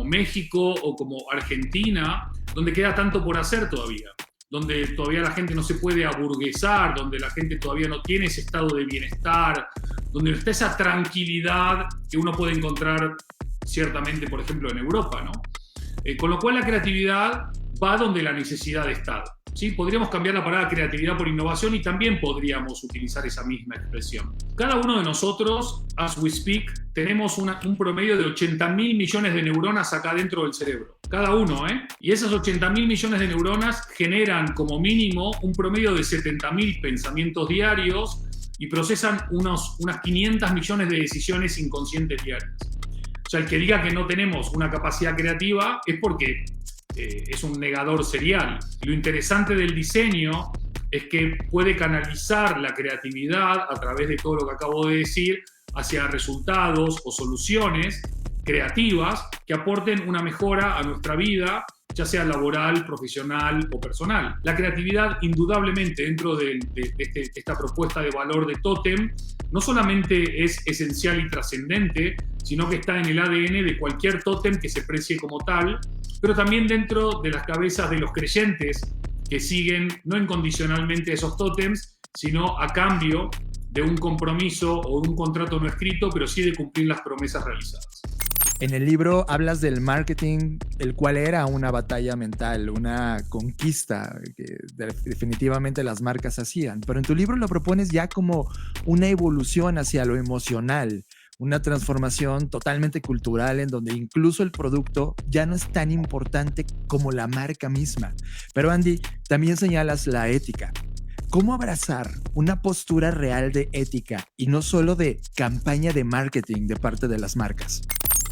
México o como Argentina, donde queda tanto por hacer todavía, donde todavía la gente no se puede aburguesar, donde la gente todavía no tiene ese estado de bienestar, donde no está esa tranquilidad que uno puede encontrar ciertamente, por ejemplo, en Europa, ¿no? Con lo cual la creatividad va donde la necesidad está. ¿Sí? Podríamos cambiar la palabra creatividad por innovación y también podríamos utilizar esa misma expresión. Cada uno de nosotros, as we speak, tenemos un promedio de 80.000 millones de neuronas acá dentro del cerebro. Cada uno, ¿eh? Y esas 80.000 millones de neuronas generan como mínimo un promedio de 70.000 pensamientos diarios y procesan unas 500 millones de decisiones inconscientes diarias. O sea, el que diga que no tenemos una capacidad creativa es porque es un negador serial. Lo interesante del diseño es que puede canalizar la creatividad a través de todo lo que acabo de decir hacia resultados o soluciones creativas que aporten una mejora a nuestra vida, ya sea laboral, profesional o personal. La creatividad, indudablemente, dentro de esta propuesta de valor de tótem, no solamente es esencial y trascendente, sino que está en el ADN de cualquier tótem que se precie como tal, pero también dentro de las cabezas de los creyentes que siguen no incondicionalmente esos tótems, sino a cambio de un compromiso o un contrato no escrito, pero sí de cumplir las promesas realizadas. En el libro hablas del marketing, el cual era una batalla mental, una conquista que definitivamente las marcas hacían, pero en tu libro lo propones ya como una evolución hacia lo emocional, una transformación totalmente cultural en donde incluso el producto ya no es tan importante como la marca misma. Pero Andy, también señalas la ética. ¿Cómo abrazar una postura real de ética y no solo de campaña de marketing de parte de las marcas?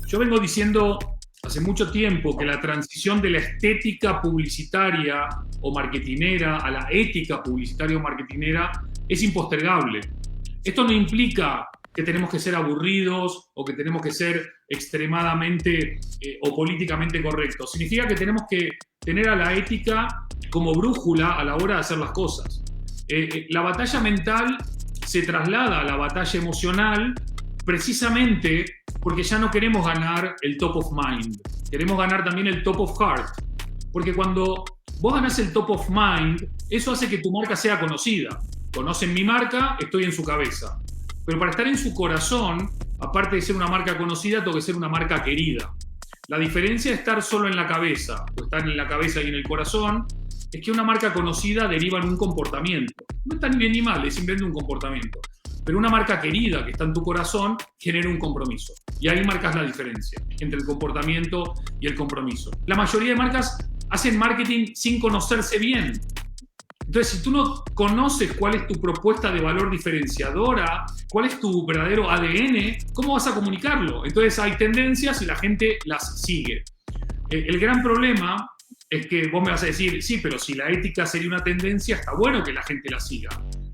Yo vengo diciendo hace mucho tiempo que la transición de la estética publicitaria o marketinera a la ética publicitaria o marketinera es impostergable. Esto no implica que tenemos que ser aburridos o que tenemos que ser extremadamente o políticamente correctos. Significa que tenemos que tener a la ética como brújula a la hora de hacer las cosas. La batalla mental se traslada a la batalla emocional precisamente porque ya no queremos ganar el top of mind, queremos ganar también el top of heart. Porque cuando vos ganás el top of mind, eso hace que tu marca sea conocida. Conocen mi marca, estoy en su cabeza. Pero para estar en su corazón, aparte de ser una marca conocida, tengo que ser una marca querida. La diferencia de estar solo en la cabeza o estar en la cabeza y en el corazón es que una marca conocida deriva en un comportamiento. No está ni bien ni mal, es simplemente un comportamiento. Pero una marca querida que está en tu corazón genera un compromiso. Y ahí marcas la diferencia entre el comportamiento y el compromiso. La mayoría de marcas hacen marketing sin conocerse bien. Entonces, si tú no conoces cuál es tu propuesta de valor diferenciadora, cuál es tu verdadero ADN, ¿cómo vas a comunicarlo? Entonces hay tendencias y la gente las sigue. El gran problema es que vos me vas a decir, sí, pero si la ética sería una tendencia, está bueno que la gente la siga.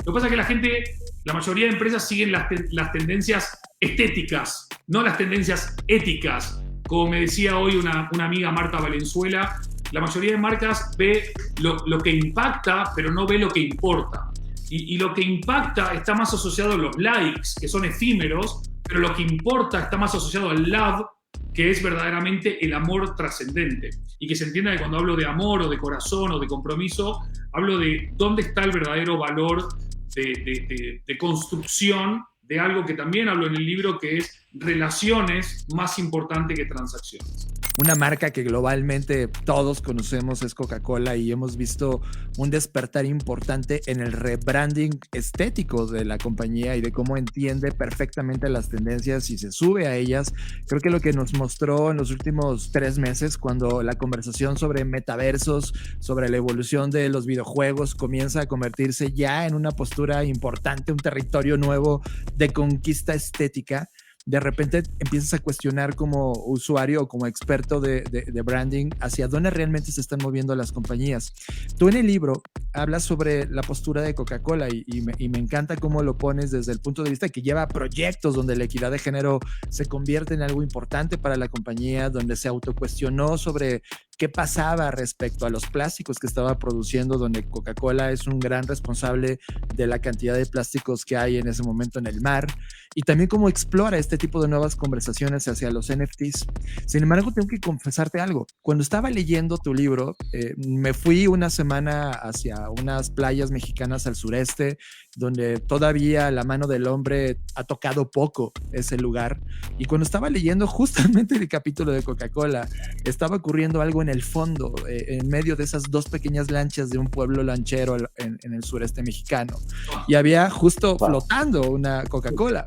Lo que pasa es que la mayoría de empresas siguen las tendencias estéticas, no las tendencias éticas. Como me decía hoy una amiga, Marta Valenzuela, la mayoría de marcas ve lo que impacta, pero no ve lo que importa. Y lo que impacta está más asociado a los likes, que son efímeros, pero lo que importa está más asociado al love, que es verdaderamente el amor trascendente. Y que se entienda que cuando hablo de amor o de corazón o de compromiso, hablo de dónde está el verdadero valor de construcción de algo que también hablo en el libro, que es relaciones más importante que transacciones. Una marca que globalmente todos conocemos es Coca-Cola y hemos visto un despertar importante en el rebranding estético de la compañía y de cómo entiende perfectamente las tendencias y se sube a ellas. Creo que lo que nos mostró en los últimos 3 meses, cuando la conversación sobre metaversos, sobre la evolución de los videojuegos comienza a convertirse ya en una postura importante, un territorio nuevo de conquista estética, de repente empiezas a cuestionar como usuario o como experto de branding hacia dónde realmente se están moviendo las compañías. Tú en el libro hablas sobre la postura de Coca-Cola y me encanta cómo lo pones desde el punto de vista que lleva proyectos donde la equidad de género se convierte en algo importante para la compañía, donde se autocuestionó sobre qué pasaba respecto a los plásticos que estaba produciendo, donde Coca-Cola es un gran responsable de la cantidad de plásticos que hay en ese momento en el mar, y también cómo explora este tipo de nuevas conversaciones hacia los NFTs. Sin embargo, tengo que confesarte algo. Cuando estaba leyendo tu libro, me fui una semana hacia unas playas mexicanas al sureste, donde todavía la mano del hombre ha tocado poco ese lugar. Y cuando estaba leyendo justamente el capítulo de Coca-Cola, estaba ocurriendo algo en el fondo, en medio de esas 2 pequeñas lanchas de un pueblo lanchero en el sureste mexicano. Y había justo flotando una Coca-Cola.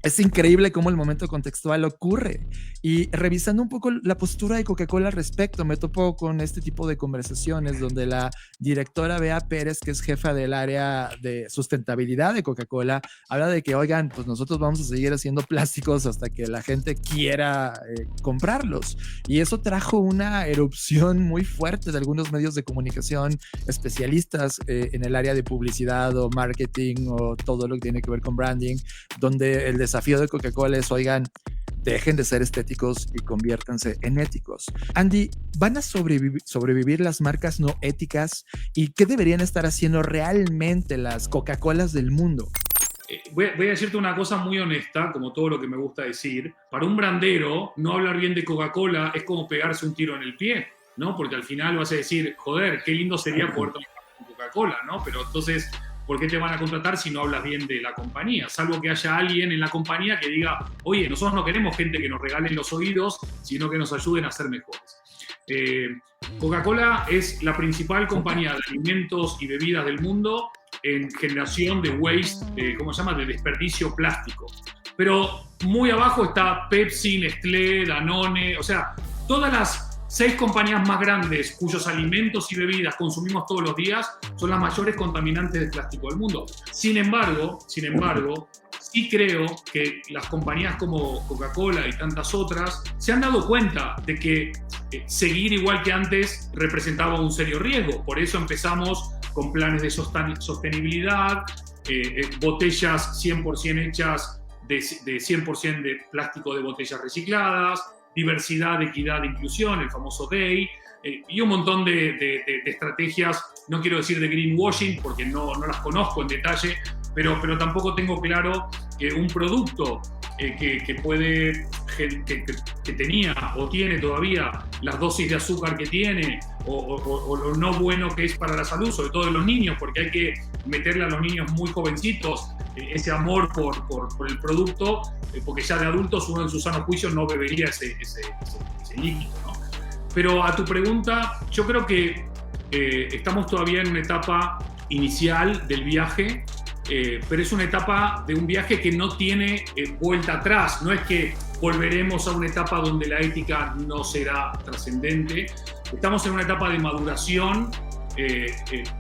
Es increíble cómo el momento contextual ocurre. Y revisando un poco la postura de Coca-Cola al respecto, me topo con este tipo de conversaciones donde la directora Bea Pérez, que es jefa del área de sustentabilidad de Coca-Cola, habla de que, oigan, pues nosotros vamos a seguir haciendo plásticos hasta que la gente quiera comprarlos. Y eso trajo una erupción muy fuerte de algunos medios de comunicación especialistas en el área de publicidad o marketing o todo lo que tiene que ver con branding, donde el desafío de Coca-Cola es, oigan, dejen de ser estéticos y conviértanse en éticos. Andy, ¿van a sobrevivir las marcas no éticas? ¿Y qué deberían estar haciendo realmente las Coca-Colas del mundo? Voy a decirte una cosa muy honesta, como todo lo que me gusta decir. Para un brandero, no hablar bien de Coca-Cola es como pegarse un tiro en el pie, ¿no? Porque al final vas a decir, joder, qué lindo sería poder trabajar con Coca-Cola, ¿no? Pero entonces ¿por qué te van a contratar si no hablas bien de la compañía? Salvo que haya alguien en la compañía que diga, oye, nosotros no queremos gente que nos regalen los oídos, sino que nos ayuden a ser mejores. Coca-Cola es la principal compañía de alimentos y bebidas del mundo en generación de waste, ¿cómo se llama?, de desperdicio plástico. Pero muy abajo está Pepsi, Nestlé, Danone, o sea, todas las 6 compañías más grandes cuyos alimentos y bebidas consumimos todos los días son las mayores contaminantes de plástico del mundo. Sin embargo, sí creo que las compañías como Coca-Cola y tantas otras se han dado cuenta de que seguir igual que antes representaba un serio riesgo. Por eso empezamos con planes de sostenibilidad, botellas 100% hechas de 100% de plástico de botellas recicladas, diversidad, equidad, inclusión, el famoso DEI, y un montón de estrategias, no quiero decir de greenwashing porque no las conozco en detalle, pero tampoco tengo claro que un producto que tenía o tiene todavía las dosis de azúcar que tiene o lo no bueno que es para la salud, sobre todo de los niños, porque hay que meterle a los niños muy jovencitos ese amor por el producto, porque ya de adultos uno en su sano juicio no bebería ese líquido, ¿no? Pero a tu pregunta, yo creo que estamos todavía en una etapa inicial del viaje, pero es una etapa de un viaje que no tiene vuelta atrás. No es que volveremos a una etapa donde la ética no será trascendente. Estamos en una etapa de maduración,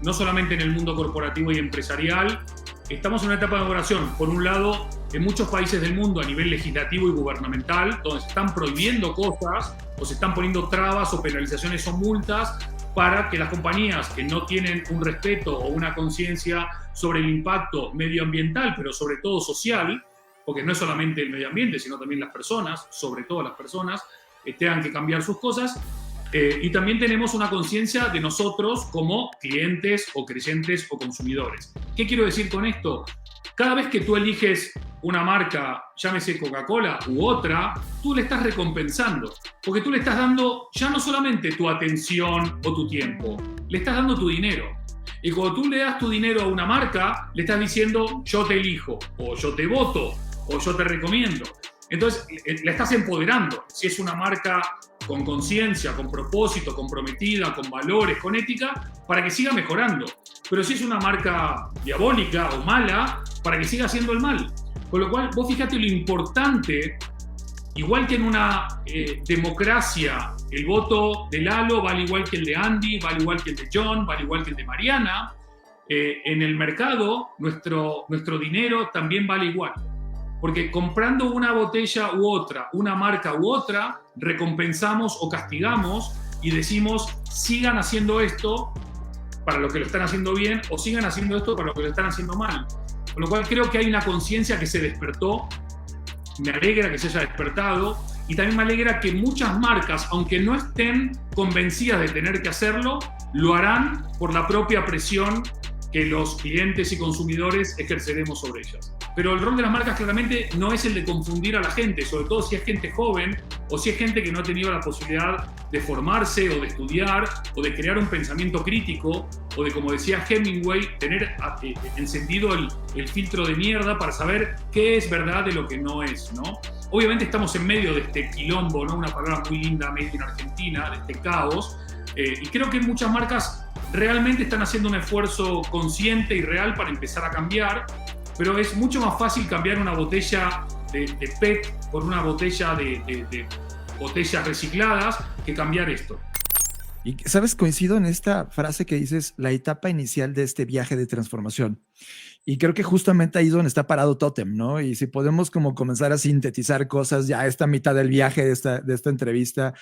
no solamente en el mundo corporativo y empresarial. Estamos en una etapa de maduración, por un lado, en muchos países del mundo a nivel legislativo y gubernamental, donde se están prohibiendo cosas o se están poniendo trabas o penalizaciones o multas para que las compañías que no tienen un respeto o una conciencia sobre el impacto medioambiental, pero sobre todo social, porque no es solamente el medio ambiente, sino también las personas, sobre todo las personas, tengan que cambiar sus cosas. Y también tenemos una conciencia de nosotros como clientes o creyentes o consumidores. ¿Qué quiero decir con esto? Cada vez que tú eliges una marca, llámese Coca-Cola u otra, tú le estás recompensando, porque tú le estás dando ya no solamente tu atención o tu tiempo, le estás dando tu dinero. Y cuando tú le das tu dinero a una marca, le estás diciendo yo te elijo, o yo te voto, o yo te recomiendo. Entonces, la estás empoderando. Si es una marca con conciencia, con propósito, comprometida, con valores, con ética, para que siga mejorando. Pero si es una marca diabólica o mala, para que siga haciendo el mal. Con lo cual, vos fíjate lo importante, igual que en una democracia, el voto de Lalo vale igual que el de Andy, vale igual que el de John, vale igual que el de Mariana. En el mercado, nuestro dinero también vale igual. Porque comprando una botella u otra, una marca u otra, recompensamos o castigamos y decimos, sigan haciendo esto para los que lo están haciendo bien o sigan haciendo esto para los que lo están haciendo mal. Con lo cual creo que hay una conciencia que se despertó, me alegra que se haya despertado y también me alegra que muchas marcas, aunque no estén convencidas de tener que hacerlo, lo harán por la propia presión que los clientes y consumidores ejerceremos sobre ellas. Pero el rol de las marcas claramente no es el de confundir a la gente, sobre todo si es gente joven o si es gente que no ha tenido la posibilidad de formarse o de estudiar o de crear un pensamiento crítico o de, como decía Hemingway, tener encendido el filtro de mierda para saber qué es verdad de lo que no es, ¿no? Obviamente estamos en medio de este quilombo, ¿no? Una palabra muy linda, made in Argentina, de este caos, y creo que muchas marcas realmente están haciendo un esfuerzo consciente y real para empezar a cambiar, pero es mucho más fácil cambiar una botella de PET por una botella de botellas recicladas que cambiar esto. Y, ¿sabes? Coincido en esta frase que dices, la etapa inicial de este viaje de transformación. Y creo que justamente ahí es donde está parado Totem, ¿no? Y si podemos como comenzar a sintetizar cosas ya a esta mitad del viaje de esta entrevista,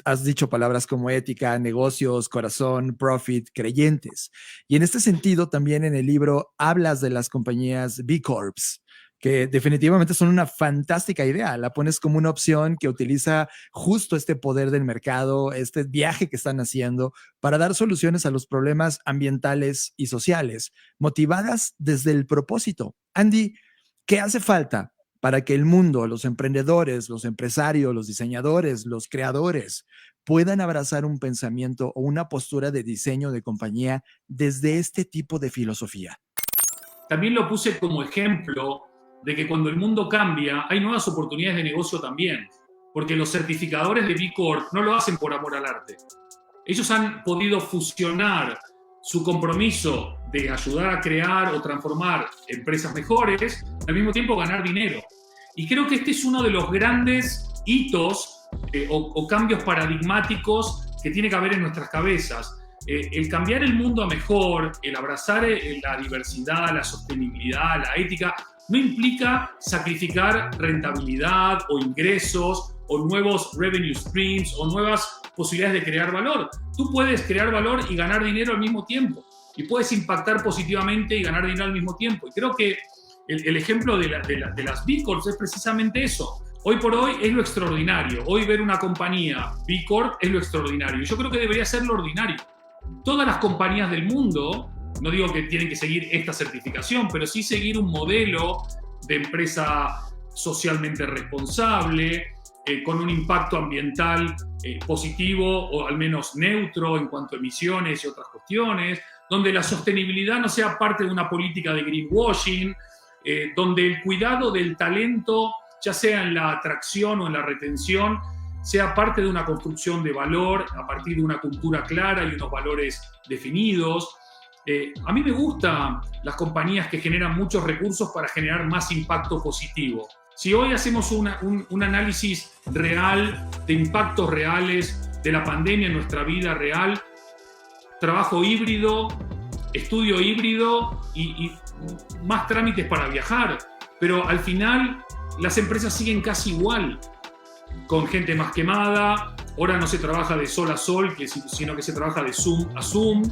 has dicho palabras como ética, negocios, corazón, profit, creyentes. Y en este sentido también en el libro hablas de las compañías B Corps, que definitivamente son una fantástica idea. La pones como una opción que utiliza justo este poder del mercado, este viaje que están haciendo para dar soluciones a los problemas ambientales y sociales, motivadas desde el propósito. Andy, ¿qué hace falta para que el mundo, los emprendedores, los empresarios, los diseñadores, los creadores puedan abrazar un pensamiento o una postura de diseño de compañía desde este tipo de filosofía? también lo puse como ejemplo de que cuando el mundo cambia, hay nuevas oportunidades de negocio también. Porque los certificadores de B Corp no lo hacen por amor al arte. Ellos han podido fusionar su compromiso de ayudar a crear o transformar empresas mejores, al mismo tiempo ganar dinero. Y creo que este es uno de los grandes hitos o cambios paradigmáticos que tiene que haber en nuestras cabezas. El cambiar el mundo a mejor, el abrazar la diversidad, la sostenibilidad, la ética, no implica sacrificar rentabilidad o ingresos o nuevos revenue streams o nuevas posibilidades de crear valor. Tú puedes crear valor y ganar dinero al mismo tiempo. Y puedes impactar positivamente y ganar dinero al mismo tiempo. Y creo que el ejemplo de las B Corps es precisamente eso. Hoy por hoy es lo extraordinario. Hoy ver una compañía B Corp es lo extraordinario. Y yo creo que debería ser lo ordinario. Todas las compañías del mundo, no digo que tienen que seguir esta certificación, pero sí seguir un modelo de empresa socialmente responsable, con un impacto ambiental positivo o al menos neutro en cuanto a emisiones y otras cuestiones, donde la sostenibilidad no sea parte de una política de greenwashing, donde el cuidado del talento, ya sea en la atracción o en la retención, sea parte de una construcción de valor a partir de una cultura clara y unos valores definidos. A mí me gustan las compañías que generan muchos recursos para generar más impacto positivo. Si hoy hacemos un análisis real de impactos reales de la pandemia en nuestra vida real, trabajo híbrido, estudio híbrido y más trámites para viajar, pero al final las empresas siguen casi igual, con gente más quemada. Ahora no se trabaja de sol a sol, sino que se trabaja de Zoom a Zoom,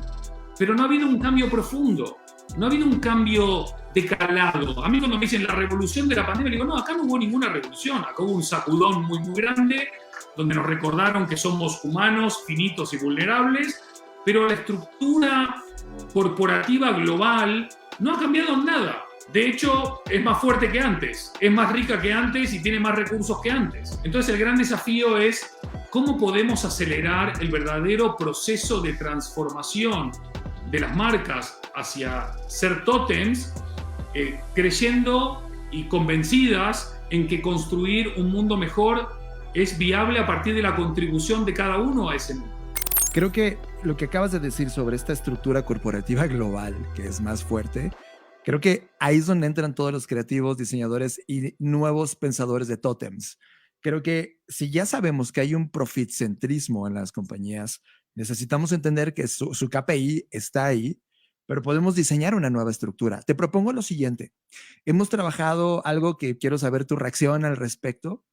pero no ha habido un cambio profundo, no ha habido un cambio de calado. A mí cuando me dicen la revolución de la pandemia, digo, no, acá no hubo ninguna revolución, acá hubo un sacudón muy, muy grande, donde nos recordaron que somos humanos, finitos y vulnerables, pero la estructura corporativa global no ha cambiado en nada. De hecho, es más fuerte que antes, es más rica que antes y tiene más recursos que antes. Entonces, el gran desafío es cómo podemos acelerar el verdadero proceso de transformación de las marcas hacia ser tótems, creyendo y convencidas en que construir un mundo mejor es viable a partir de la contribución de cada uno a ese mundo. Creo que lo que acabas de decir sobre esta estructura corporativa global, que es más fuerte, creo que ahí es donde entran todos los creativos, diseñadores y nuevos pensadores de tótems. Creo que si ya sabemos que hay un profitcentrismo en las compañías, necesitamos entender que su KPI está ahí, pero podemos diseñar una nueva estructura. Te propongo lo siguiente. Hemos trabajado algo que quiero saber tu reacción al respecto.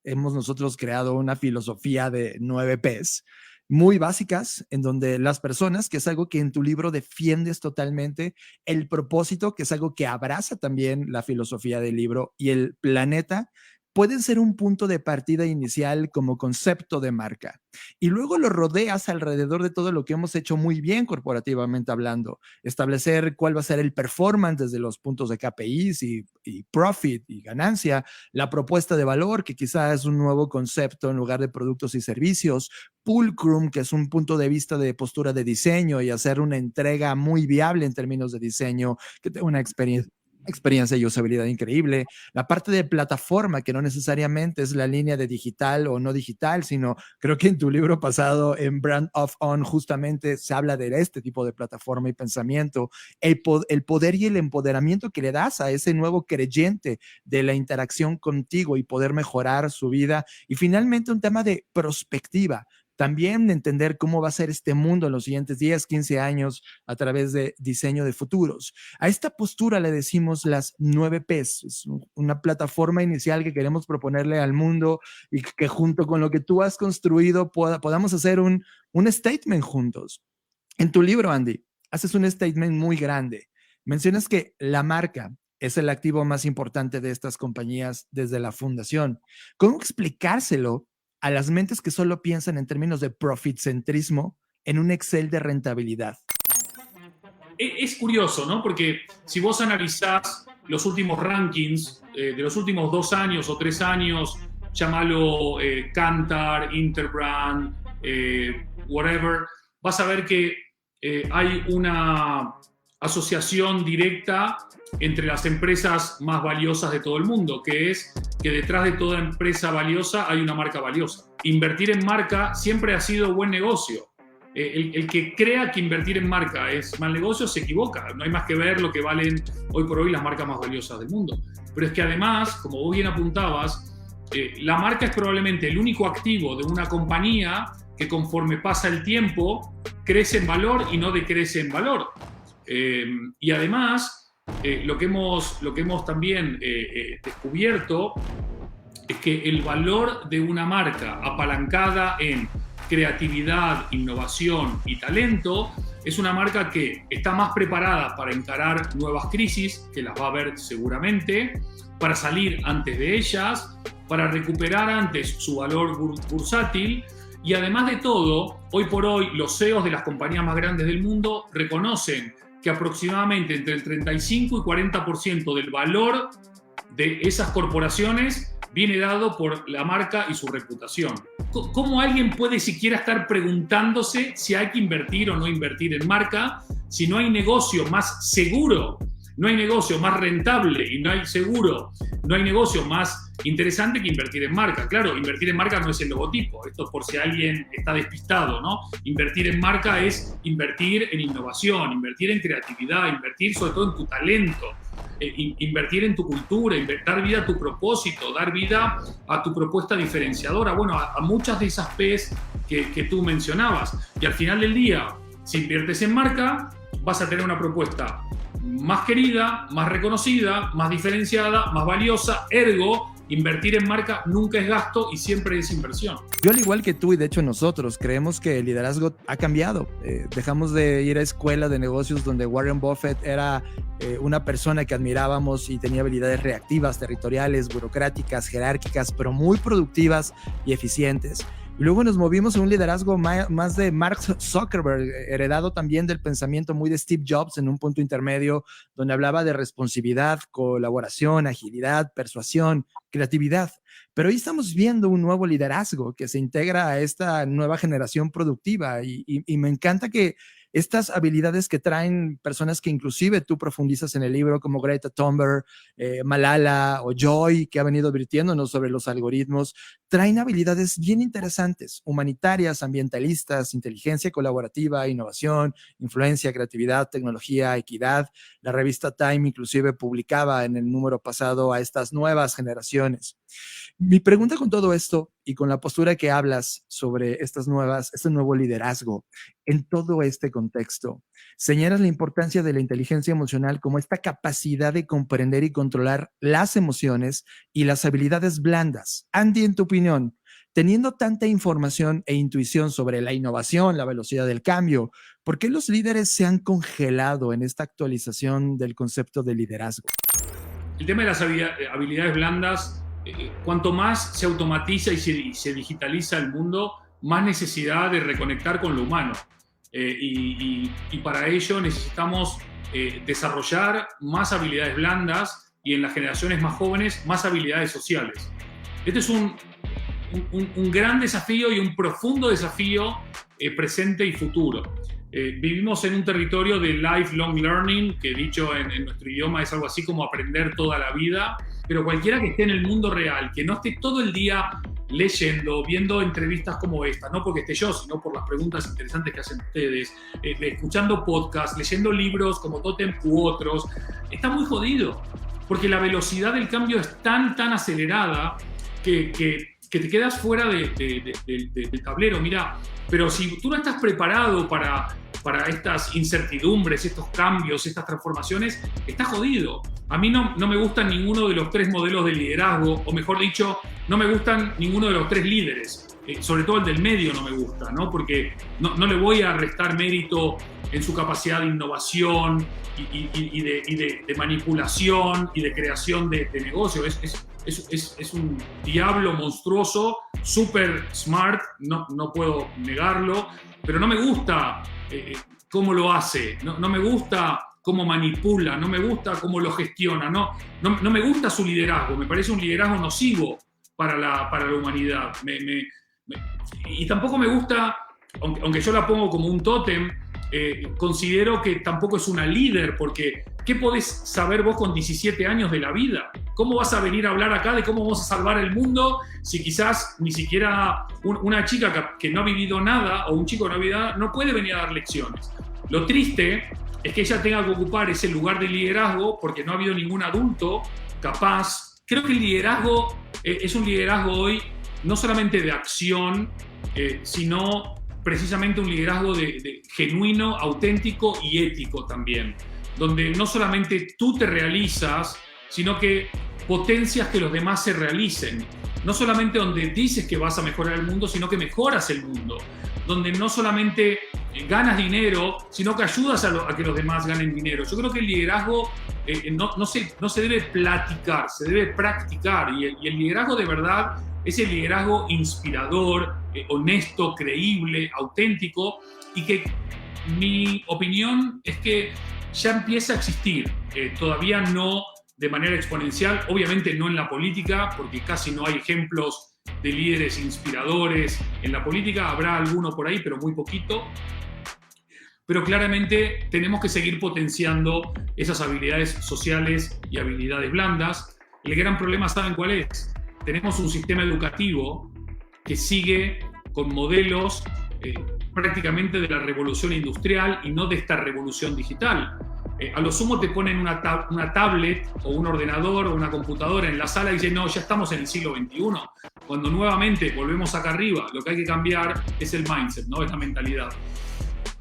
Hemos nosotros creado una filosofía de 9 Ps muy básicas, en donde las personas, que es algo que en tu libro defiendes totalmente, el propósito, que es algo que abraza también la filosofía del libro, y el planeta, pueden ser un punto de partida inicial como concepto de marca. Y luego lo rodeas alrededor de todo lo que hemos hecho muy bien corporativamente hablando. Establecer cuál va a ser el performance desde los puntos de KPIs y profit y ganancia. La propuesta de valor, que quizás es un nuevo concepto en lugar de productos y servicios. Fulcrum, que es un punto de vista de postura de diseño y hacer una entrega muy viable en términos de diseño, que tenga una experiencia y usabilidad increíble. La parte de plataforma, que no necesariamente es la línea de digital o no digital, sino creo que en tu libro pasado, en Brand of On, justamente se habla de este tipo de plataforma y pensamiento, el poder y el empoderamiento que le das a ese nuevo creyente de la interacción contigo y poder mejorar su vida. Y finalmente un tema de perspectiva. También entender cómo va a ser este mundo en los siguientes 10, 15 años a través de diseño de futuros. A esta postura le decimos las 9 Ps. Es una plataforma inicial que queremos proponerle al mundo y que junto con lo que tú has construido podamos hacer un statement juntos. En tu libro, Andy, haces un statement muy grande. Mencionas que la marca es el activo más importante de estas compañías desde la fundación. ¿Cómo explicárselo a las mentes que solo piensan en términos de profitcentrismo en un Excel de rentabilidad? Es curioso, ¿no? Porque si vos analizás los últimos rankings de los últimos 2 años o 3 años, llámalo Kantar, Interbrand, whatever, vas a ver que hay asociación directa entre las empresas más valiosas de todo el mundo, que es que detrás de toda empresa valiosa hay una marca valiosa. Invertir en marca siempre ha sido buen negocio. El que crea que invertir en marca es mal negocio se equivoca. No hay más que ver lo que valen hoy por hoy las marcas más valiosas del mundo. Pero es que además, como vos bien apuntabas, la marca es probablemente el único activo de una compañía que conforme pasa el tiempo crece en valor y no decrece en valor. Y además, lo que hemos también descubierto es que el valor de una marca apalancada en creatividad, innovación y talento es una marca que está más preparada para encarar nuevas crisis, que las va a haber seguramente, para salir antes de ellas, para recuperar antes su valor bursátil. Y además de todo, hoy por hoy los CEOs de las compañías más grandes del mundo reconocen que aproximadamente entre el 35 y 40% del valor de esas corporaciones viene dado por la marca y su reputación. ¿Cómo alguien puede siquiera estar preguntándose si hay que invertir o no invertir en marca si no hay negocio más seguro, no hay negocio más rentable y no hay negocio más interesante que invertir en marca? Claro, invertir en marca no es el logotipo, esto es por si alguien está despistado, ¿no? Invertir en marca es invertir en innovación, invertir en creatividad, invertir sobre todo en tu talento, invertir en tu cultura, dar vida a tu propósito, dar vida a tu propuesta diferenciadora, bueno, a muchas de esas P's que tú mencionabas. Y al final del día, si inviertes en marca, vas a tener una propuesta más querida, más reconocida, más diferenciada, más valiosa. Ergo, invertir en marca nunca es gasto y siempre es inversión. Yo, al igual que tú y de hecho nosotros, creemos que el liderazgo ha cambiado. Dejamos de ir a escuela de negocios donde Warren Buffett era una persona que admirábamos y tenía habilidades reactivas, territoriales, burocráticas, jerárquicas, pero muy productivas y eficientes. Y luego nos movimos a un liderazgo más de Mark Zuckerberg, heredado también del pensamiento muy de Steve Jobs en un punto intermedio, donde hablaba de responsividad, colaboración, agilidad, persuasión, creatividad. Pero hoy estamos viendo un nuevo liderazgo que se integra a esta nueva generación productiva y me encanta que estas habilidades que traen personas que inclusive tú profundizas en el libro, como Greta Thunberg, Malala o Joy, que ha venido advirtiéndonos sobre los algoritmos, traen habilidades bien interesantes, humanitarias, ambientalistas, inteligencia colaborativa, innovación, influencia, creatividad, tecnología, equidad. La revista Time inclusive publicaba en el número pasado a estas nuevas generaciones. Mi pregunta con todo esto y con la postura que hablas sobre este nuevo liderazgo, en todo este contexto, señalas la importancia de la inteligencia emocional como esta capacidad de comprender y controlar las emociones y las habilidades blandas. Andy, en tu opinión, teniendo tanta información e intuición sobre la innovación, la velocidad del cambio, ¿por qué los líderes se han congelado en esta actualización del concepto de liderazgo? El tema de las habilidades blandas, cuanto más se automatiza y se digitaliza el mundo, más necesidad de reconectar con lo humano. Y para ello necesitamos desarrollar más habilidades blandas y en las generaciones más jóvenes más habilidades sociales. Este es un gran desafío y un profundo desafío presente y futuro. Vivimos en un territorio de lifelong learning, que dicho en nuestro idioma es algo así como aprender toda la vida, pero cualquiera que esté en el mundo real, que no esté todo el día leyendo, viendo entrevistas como esta, no porque esté yo, sino por las preguntas interesantes que hacen ustedes, escuchando podcasts, leyendo libros como Totem u otros, está muy jodido, porque la velocidad del cambio es tan acelerada que te quedas fuera del tablero. Mira, pero si tú no estás preparado para estas incertidumbres, estos cambios, estas transformaciones, estás jodido. A mí no me gustan ninguno de los tres modelos de liderazgo, o mejor dicho, no me gustan ninguno de los tres líderes. Sobre todo el del medio no me gusta, ¿no? Porque no le voy a restar mérito en su capacidad de innovación y de manipulación y de creación de negocio. Es un diablo monstruoso, súper smart, no puedo negarlo, pero no me gusta cómo lo hace, no me gusta cómo manipula, no me gusta cómo lo gestiona, no me gusta su liderazgo, me parece un liderazgo nocivo para la humanidad. Y tampoco me gusta, aunque yo la pongo como un tótem, considero que tampoco es una líder, porque ¿qué podés saber vos con 17 años de la vida? ¿Cómo vas a venir a hablar acá de cómo vamos a salvar el mundo si quizás ni siquiera una chica que no ha vivido nada o un chico que no ha vivido nada no puede venir a dar lecciones? Lo triste es que ella tenga que ocupar ese lugar de liderazgo porque no ha habido ningún adulto capaz. Creo que el liderazgo es un liderazgo hoy no solamente de acción, sino precisamente un liderazgo de genuino, auténtico y ético también, donde no solamente tú te realizas, sino que potencias que los demás se realicen. No solamente donde dices que vas a mejorar el mundo, sino que mejoras el mundo. Donde no solamente ganas dinero, sino que ayudas a que los demás ganen dinero. Yo creo que el liderazgo no se debe platicar, se debe practicar. Y el liderazgo de verdad es el liderazgo inspirador, honesto, creíble, auténtico, y que mi opinión es que ya empieza a existir. Todavía no de manera exponencial, obviamente no en la política, porque casi no hay ejemplos de líderes inspiradores en la política. Habrá alguno por ahí, pero muy poquito. Pero claramente tenemos que seguir potenciando esas habilidades sociales y habilidades blandas. El gran problema, ¿saben cuál es? Tenemos un sistema educativo que sigue con modelos prácticamente de la revolución industrial y no de esta revolución digital. A lo sumo te ponen una tablet o un ordenador o una computadora en la sala y dicen, no, ya estamos en el siglo XXI. Cuando nuevamente volvemos acá arriba, lo que hay que cambiar es el mindset, ¿no? Es la mentalidad.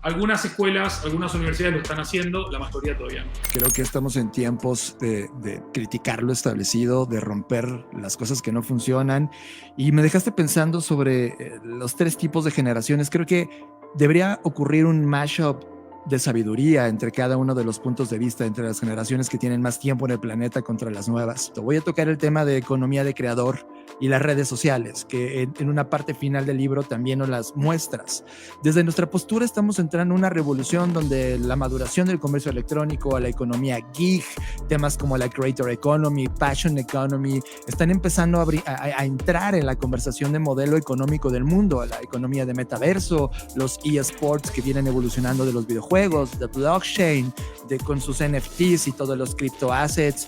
Algunas escuelas, algunas universidades lo están haciendo, la mayoría todavía no. Creo que estamos en tiempos de criticar lo establecido, de romper las cosas que no funcionan. Y me dejaste pensando sobre los 3 tipos de generaciones. Creo que debería ocurrir un mashup de sabiduría entre cada uno de los puntos de vista, entre las generaciones que tienen más tiempo en el planeta contra las nuevas. Te voy a tocar el tema de economía de creador y las redes sociales, que en una parte final del libro también nos las muestras. Desde nuestra postura estamos entrando en una revolución donde la maduración del comercio electrónico, a la economía gig, temas como la creator economy, passion economy, están empezando a entrar en la conversación de modelo económico del mundo, a la economía de metaverso, los eSports que vienen evolucionando de los videojuegos, de blockchain, con sus NFTs y todos los criptoassets.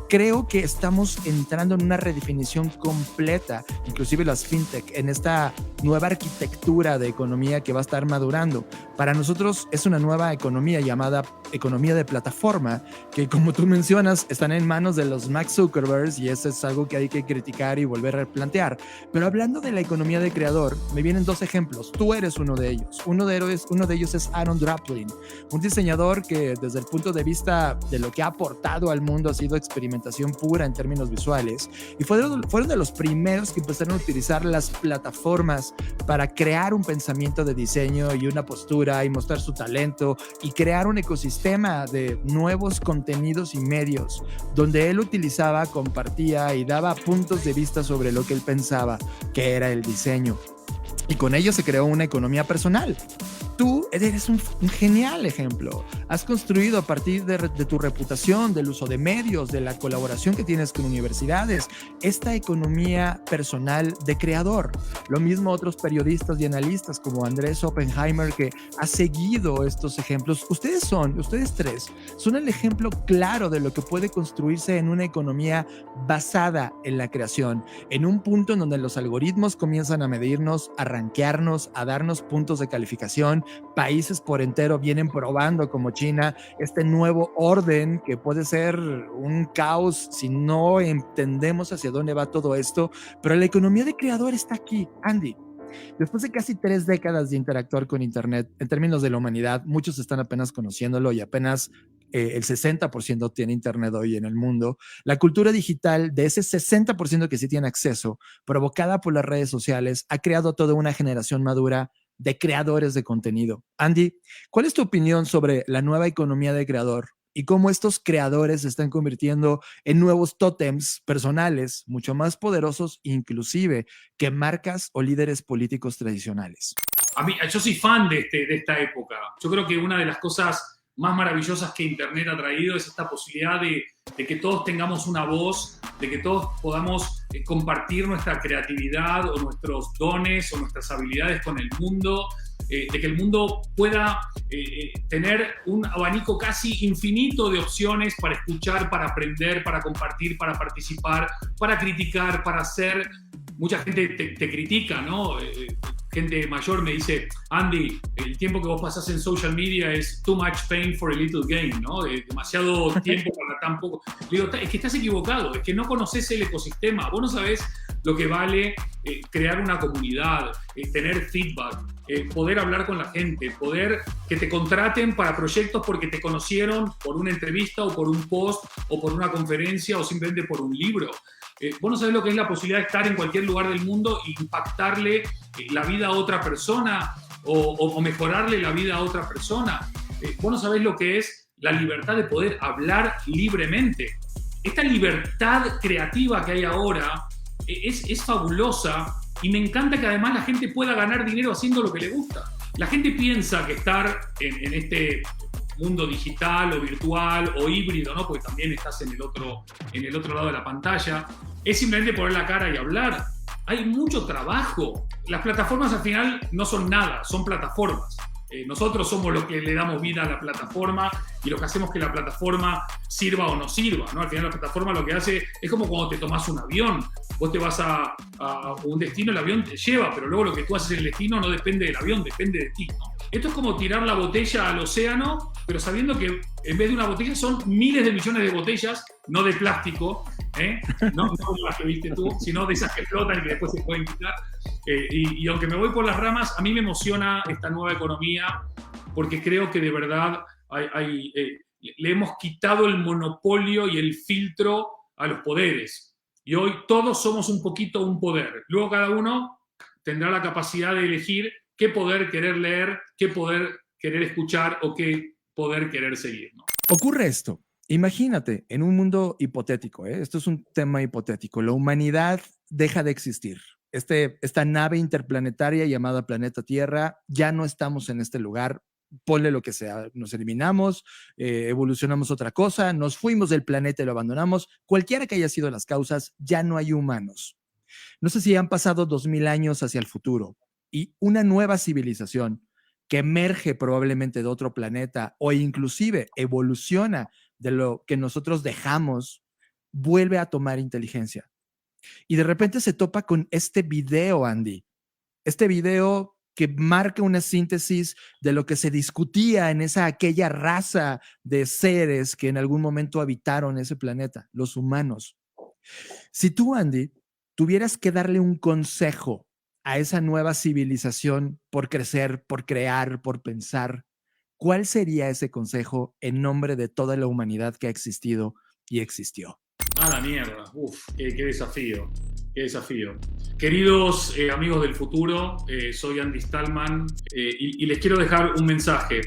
Creo que estamos entrando en una redefinición completa, inclusive las fintech, en esta nueva arquitectura de economía que va a estar madurando. Para nosotros es una nueva economía llamada economía de plataforma, que como tú mencionas, están en manos de los Mark Zuckerberg, y eso es algo que hay que criticar y volver a replantear. Pero hablando de la economía de creador, me vienen 2 ejemplos. Tú eres uno de ellos. Uno de ellos es Aaron Draplin, un diseñador que desde el punto de vista de lo que ha aportado al mundo ha sido experimentación pura en términos visuales, y fueron de los primeros que empezaron a utilizar las plataformas para crear un pensamiento de diseño y una postura y mostrar su talento y crear un ecosistema de nuevos contenidos y medios donde él utilizaba, compartía y daba puntos de vista sobre lo que él pensaba que era el diseño. Y con ello se creó una economía personal. Tú eres un genial ejemplo. Has construido a partir de tu reputación, del uso de medios, de la colaboración que tienes con universidades, esta economía personal de creador. Lo mismo otros periodistas y analistas como Andrés Oppenheimer, que ha seguido estos ejemplos. Ustedes 3, son el ejemplo claro de lo que puede construirse en una economía basada en la creación, en un punto en donde los algoritmos comienzan a medirnos, a rankearnos, a darnos puntos de calificación. Países por entero vienen probando, como China, este nuevo orden que puede ser un caos si no entendemos hacia dónde va todo esto. Pero la economía de creador está aquí, Andy. Después de casi 3 décadas de interactuar con Internet, en términos de la humanidad, muchos están apenas conociéndolo y apenas el 60% tiene Internet hoy en el mundo. La cultura digital de ese 60% que sí tiene acceso, provocada por las redes sociales, ha creado toda una generación madura de creadores de contenido. Andy, ¿cuál es tu opinión sobre la nueva economía de creador y cómo estos creadores se están convirtiendo en nuevos tótems personales mucho más poderosos inclusive que marcas o líderes políticos tradicionales? Yo soy fan de esta época. Yo creo que una de las cosas más maravillosas que Internet ha traído es esta posibilidad de que todos tengamos una voz, de que todos podamos compartir nuestra creatividad o nuestros dones o nuestras habilidades con el mundo. de que el mundo pueda tener un abanico casi infinito de opciones para escuchar, para aprender, para compartir, para participar, para criticar, para hacer. Mucha gente te critica, ¿no? Gente mayor me dice, Andy, el tiempo que vos pasás en social media es too much pain for a little gain, ¿no? Demasiado tiempo para tan poco. Le digo, es que estás equivocado, es que no conoces el ecosistema, vos no sabés lo que vale crear una comunidad, tener feedback, poder hablar con la gente, poder que te contraten para proyectos porque te conocieron por una entrevista o por un post o por una conferencia o simplemente por un libro. Vos no sabés lo que es la posibilidad de estar en cualquier lugar del mundo e impactarle la vida a otra persona o mejorarle la vida a otra persona. Vos no sabés lo que es la libertad de poder hablar libremente. Esta libertad creativa que hay ahora es fabulosa y me encanta que además la gente pueda ganar dinero haciendo lo que le gusta. La gente piensa que estar en este mundo digital o virtual o híbrido, ¿no? Porque también estás en el otro lado de la pantalla, es simplemente poner la cara y hablar. Hay mucho trabajo. Las plataformas al final no son nada, son plataformas. Nosotros somos los que le damos vida a la plataforma y lo que hacemos que la plataforma sirva o no sirva, ¿no? Al final la plataforma lo que hace es como cuando te tomás un avión. Vos te vas a un destino, el avión te lleva, pero luego lo que tú haces en el destino no depende del avión, depende de ti, ¿no? Esto es como tirar la botella al océano, pero sabiendo que en vez de una botella son miles de millones de botellas, no de plástico, no como las que viste tú, sino de esas que flotan y que después se pueden quitar. Y aunque me voy por las ramas, a mí me emociona esta nueva economía porque creo que de verdad le hemos quitado el monopolio y el filtro a los poderes. Y hoy todos somos un poquito un poder. Luego cada uno tendrá la capacidad de elegir qué poder querer leer, qué poder querer escuchar o qué poder querer seguir, ¿no? Ocurre esto. Imagínate, en un mundo hipotético, esto es un tema hipotético, la humanidad deja de existir. Esta nave interplanetaria llamada Planeta Tierra, ya no estamos en este lugar, ponle lo que sea, nos eliminamos, evolucionamos otra cosa, nos fuimos del planeta y lo abandonamos, cualquiera que haya sido las causas, ya no hay humanos. No sé si han pasado 2000 años hacia el futuro y una nueva civilización que emerge probablemente de otro planeta o inclusive evoluciona de lo que nosotros dejamos, vuelve a tomar inteligencia. Y de repente se topa con este video, Andy. Este video que marca una síntesis de lo que se discutía en aquella raza de seres que en algún momento habitaron ese planeta, los humanos. Si tú, Andy, tuvieras que darle un consejo a esa nueva civilización por crecer, por crear, por pensar, ¿cuál sería ese consejo en nombre de toda la humanidad que ha existido y existió? A la mierda. Uf, qué desafío. Qué desafío. Queridos amigos del futuro, soy Andy Stallman y les quiero dejar un mensaje.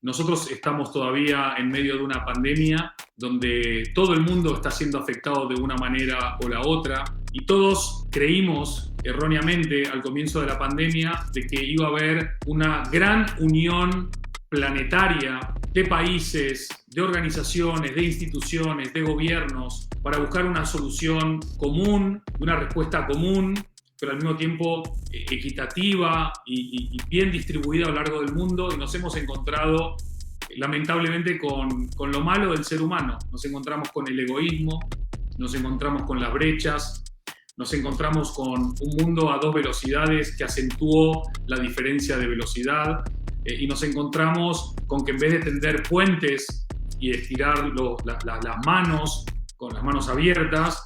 Nosotros estamos todavía en medio de una pandemia donde todo el mundo está siendo afectado de una manera o la otra y todos creímos erróneamente al comienzo de la pandemia de que iba a haber una gran unión planetaria de países, de organizaciones, de instituciones, de gobiernos para buscar una solución común, una respuesta común, pero al mismo tiempo equitativa y bien distribuida a lo largo del mundo, y nos hemos encontrado lamentablemente con lo malo del ser humano. Nos encontramos con el egoísmo, nos encontramos con las brechas, nos encontramos con un mundo a dos velocidades que acentuó la diferencia de velocidad y nos encontramos con que en vez de tender puentes y estirar las manos con las manos abiertas,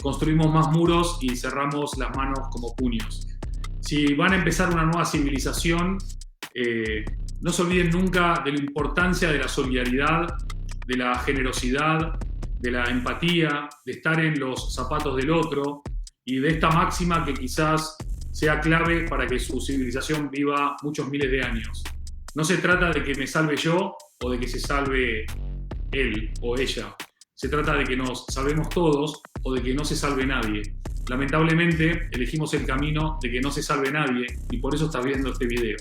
construimos más muros y cerramos las manos como puños. Si van a empezar una nueva civilización, no se olviden nunca de la importancia de la solidaridad, de la generosidad, de la empatía, de estar en los zapatos del otro y de esta máxima que quizás sea clave para que su civilización viva muchos miles de años. No se trata de que me salve yo o de que se salve él o ella. Se trata de que nos salvemos todos o de que no se salve nadie. Lamentablemente elegimos el camino de que no se salve nadie y por eso estás viendo este video.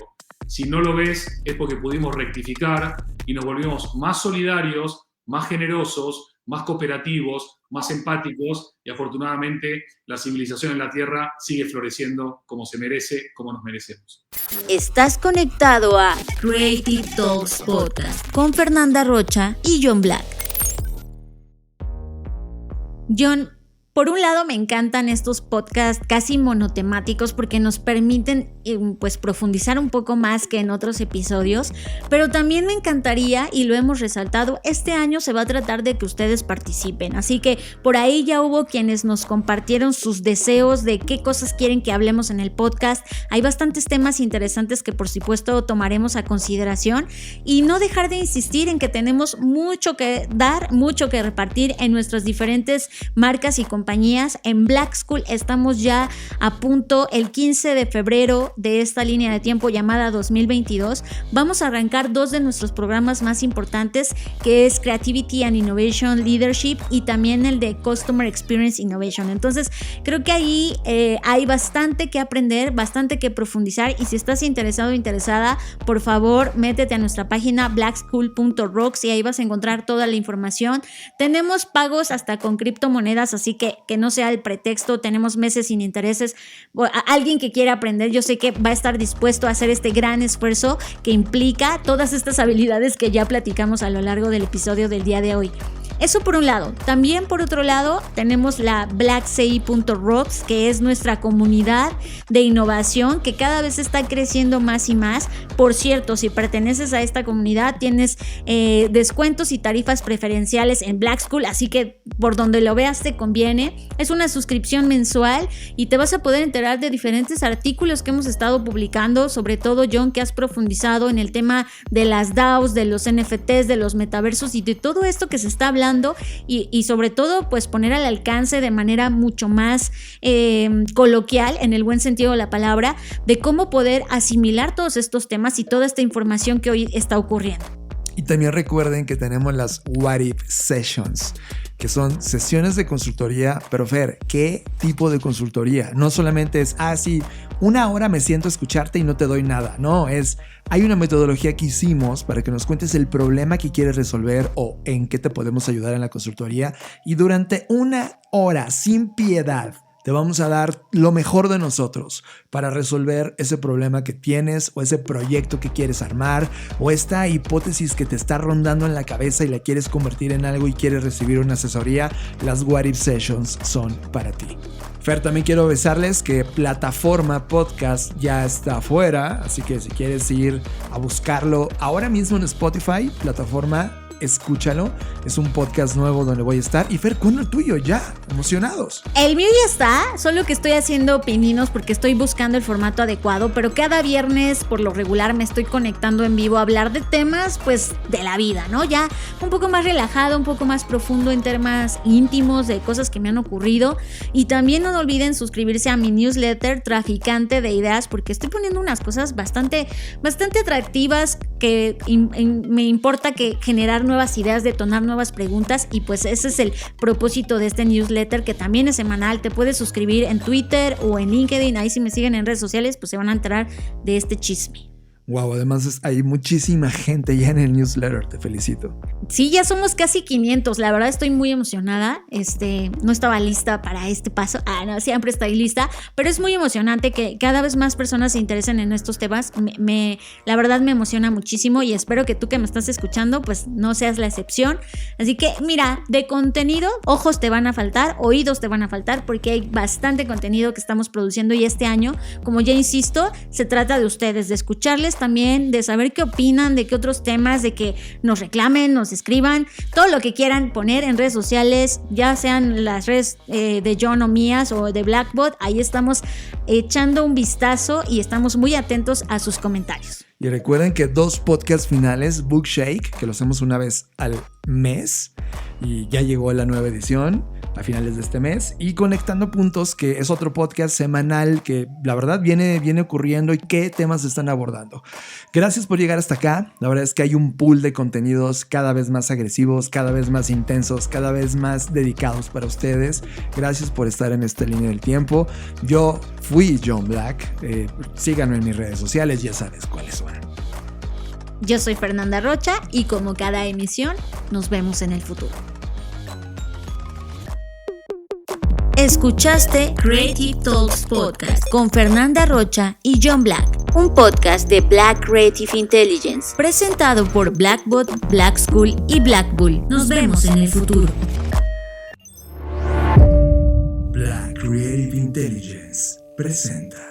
Si no lo ves es porque pudimos rectificar y nos volvimos más solidarios, más generosos, más cooperativos, más empáticos, y afortunadamente la civilización en la Tierra sigue floreciendo como se merece, como nos merecemos. Estás conectado a Creative Talks Podcast con Fernanda Rocha y John Black. John, por un lado me encantan estos podcasts casi monotemáticos porque nos permiten pues profundizar un poco más que en otros episodios, pero también me encantaría, y lo hemos resaltado, este año se va a tratar de que ustedes participen, así que por ahí ya hubo quienes nos compartieron sus deseos de qué cosas quieren que hablemos en el podcast. Hay bastantes temas interesantes que por supuesto tomaremos a consideración, y no dejar de insistir en que tenemos mucho que dar, mucho que repartir en nuestras diferentes marcas y compañías. En Black School estamos ya a punto, el 15 de febrero de esta línea de tiempo llamada 2022, vamos a arrancar 2 de nuestros programas más importantes, que es Creativity and Innovation Leadership y también el de Customer Experience Innovation. Entonces creo que ahí hay bastante que aprender, bastante que profundizar, y si estás interesado o interesada, por favor métete a nuestra página blackschool.rocks y ahí vas a encontrar toda la información. Tenemos pagos hasta con criptomonedas, así que no sea el pretexto. Tenemos meses sin intereses. Alguien que quiera aprender, yo sé que va a estar dispuesto a hacer este gran esfuerzo que implica todas estas habilidades que ya platicamos a lo largo del episodio del día de hoy. Eso por un lado. También por otro lado tenemos la blackci.rocks, que es nuestra comunidad de innovación que cada vez está creciendo más y más. Por cierto, si perteneces a esta comunidad tienes descuentos y tarifas preferenciales en Black School, así que por donde lo veas te conviene. Es una suscripción mensual y te vas a poder enterar de diferentes artículos que hemos estado publicando, sobre todo John, que has profundizado en el tema de las DAOs, de los NFTs, de los metaversos y de todo esto que se está hablando, y sobre todo pues poner al alcance de manera mucho más coloquial, en el buen sentido de la palabra, de cómo poder asimilar todos estos temas y toda esta información que hoy está ocurriendo. Y también recuerden que tenemos las What If Sessions, que son sesiones de consultoría. Pero Fer, ¿qué tipo de consultoría? No solamente es, sí, 1 hora me siento a escucharte y no te doy nada. No, hay una metodología que hicimos para que nos cuentes el problema que quieres resolver o en qué te podemos ayudar en la consultoría. Y durante 1 hora, sin piedad, te vamos a dar lo mejor de nosotros para resolver ese problema que tienes, o ese proyecto que quieres armar, o esta hipótesis que te está rondando en la cabeza y la quieres convertir en algo y quieres recibir una asesoría. Las What If Sessions son para ti. Fer, también quiero avisarles que Plataforma Podcast ya está afuera, así que si quieres ir a buscarlo ahora mismo en Spotify, Plataforma, escúchalo. Es un podcast nuevo donde voy a estar. Y Fer, ¿cuándo el tuyo? Ya, emocionados. El mío ya está, solo que estoy haciendo pininos porque estoy buscando el formato adecuado, pero cada viernes por lo regular me estoy conectando en vivo a hablar de temas pues de la vida, ¿no? Ya un poco más relajado, un poco más profundo en temas íntimos de cosas que me han ocurrido. Y también no olviden suscribirse a mi newsletter Traficante de Ideas, porque estoy poniendo unas cosas bastante atractivas que me importa que generar nuevas ideas, detonar nuevas preguntas, y pues ese es el propósito de este newsletter, que también es semanal. Te puedes suscribir en Twitter o en LinkedIn, ahí si me siguen en redes sociales pues se van a enterar de este chisme. Wow, además hay muchísima gente ya en el newsletter, te felicito. Sí, ya somos casi 500, la verdad estoy muy emocionada, no estaba lista para este paso, no, siempre estoy lista, pero es muy emocionante que cada vez más personas se interesen en estos temas. La verdad me emociona muchísimo y espero que tú que me estás escuchando pues no seas la excepción. Así que mira, de contenido, ojos te van a faltar, oídos te van a faltar, porque hay bastante contenido que estamos produciendo, y este año, como ya insisto, se trata de ustedes, de escucharles también, de saber qué opinan, de qué otros temas, de que nos reclamen, nos escriban, todo lo que quieran poner en redes sociales, ya sean las redes de John o mías o de Blackbot. Ahí estamos echando un vistazo y estamos muy atentos a sus comentarios. Y recuerden que 2 podcasts finales, Bookshake, que lo hacemos una vez al mes, y ya llegó la nueva edición a finales de este mes, y Conectando Puntos, que es otro podcast semanal que la verdad viene ocurriendo y qué temas se están abordando. Gracias por llegar hasta acá. La verdad es que hay un pool de contenidos cada vez más agresivos, cada vez más intensos, cada vez más dedicados para ustedes. Gracias por estar en esta línea del tiempo. Yo fui John Black. Síganme en mis redes sociales, ya sabes cuáles son. Yo soy Fernanda Rocha y como cada emisión, nos vemos en el futuro. Escuchaste Creative Talks Podcast con Fernanda Rocha y John Black, un podcast de Black Creative Intelligence, presentado por Blackbot, Black School y Black Bull. Nos vemos en el futuro. Black Creative Intelligence presenta.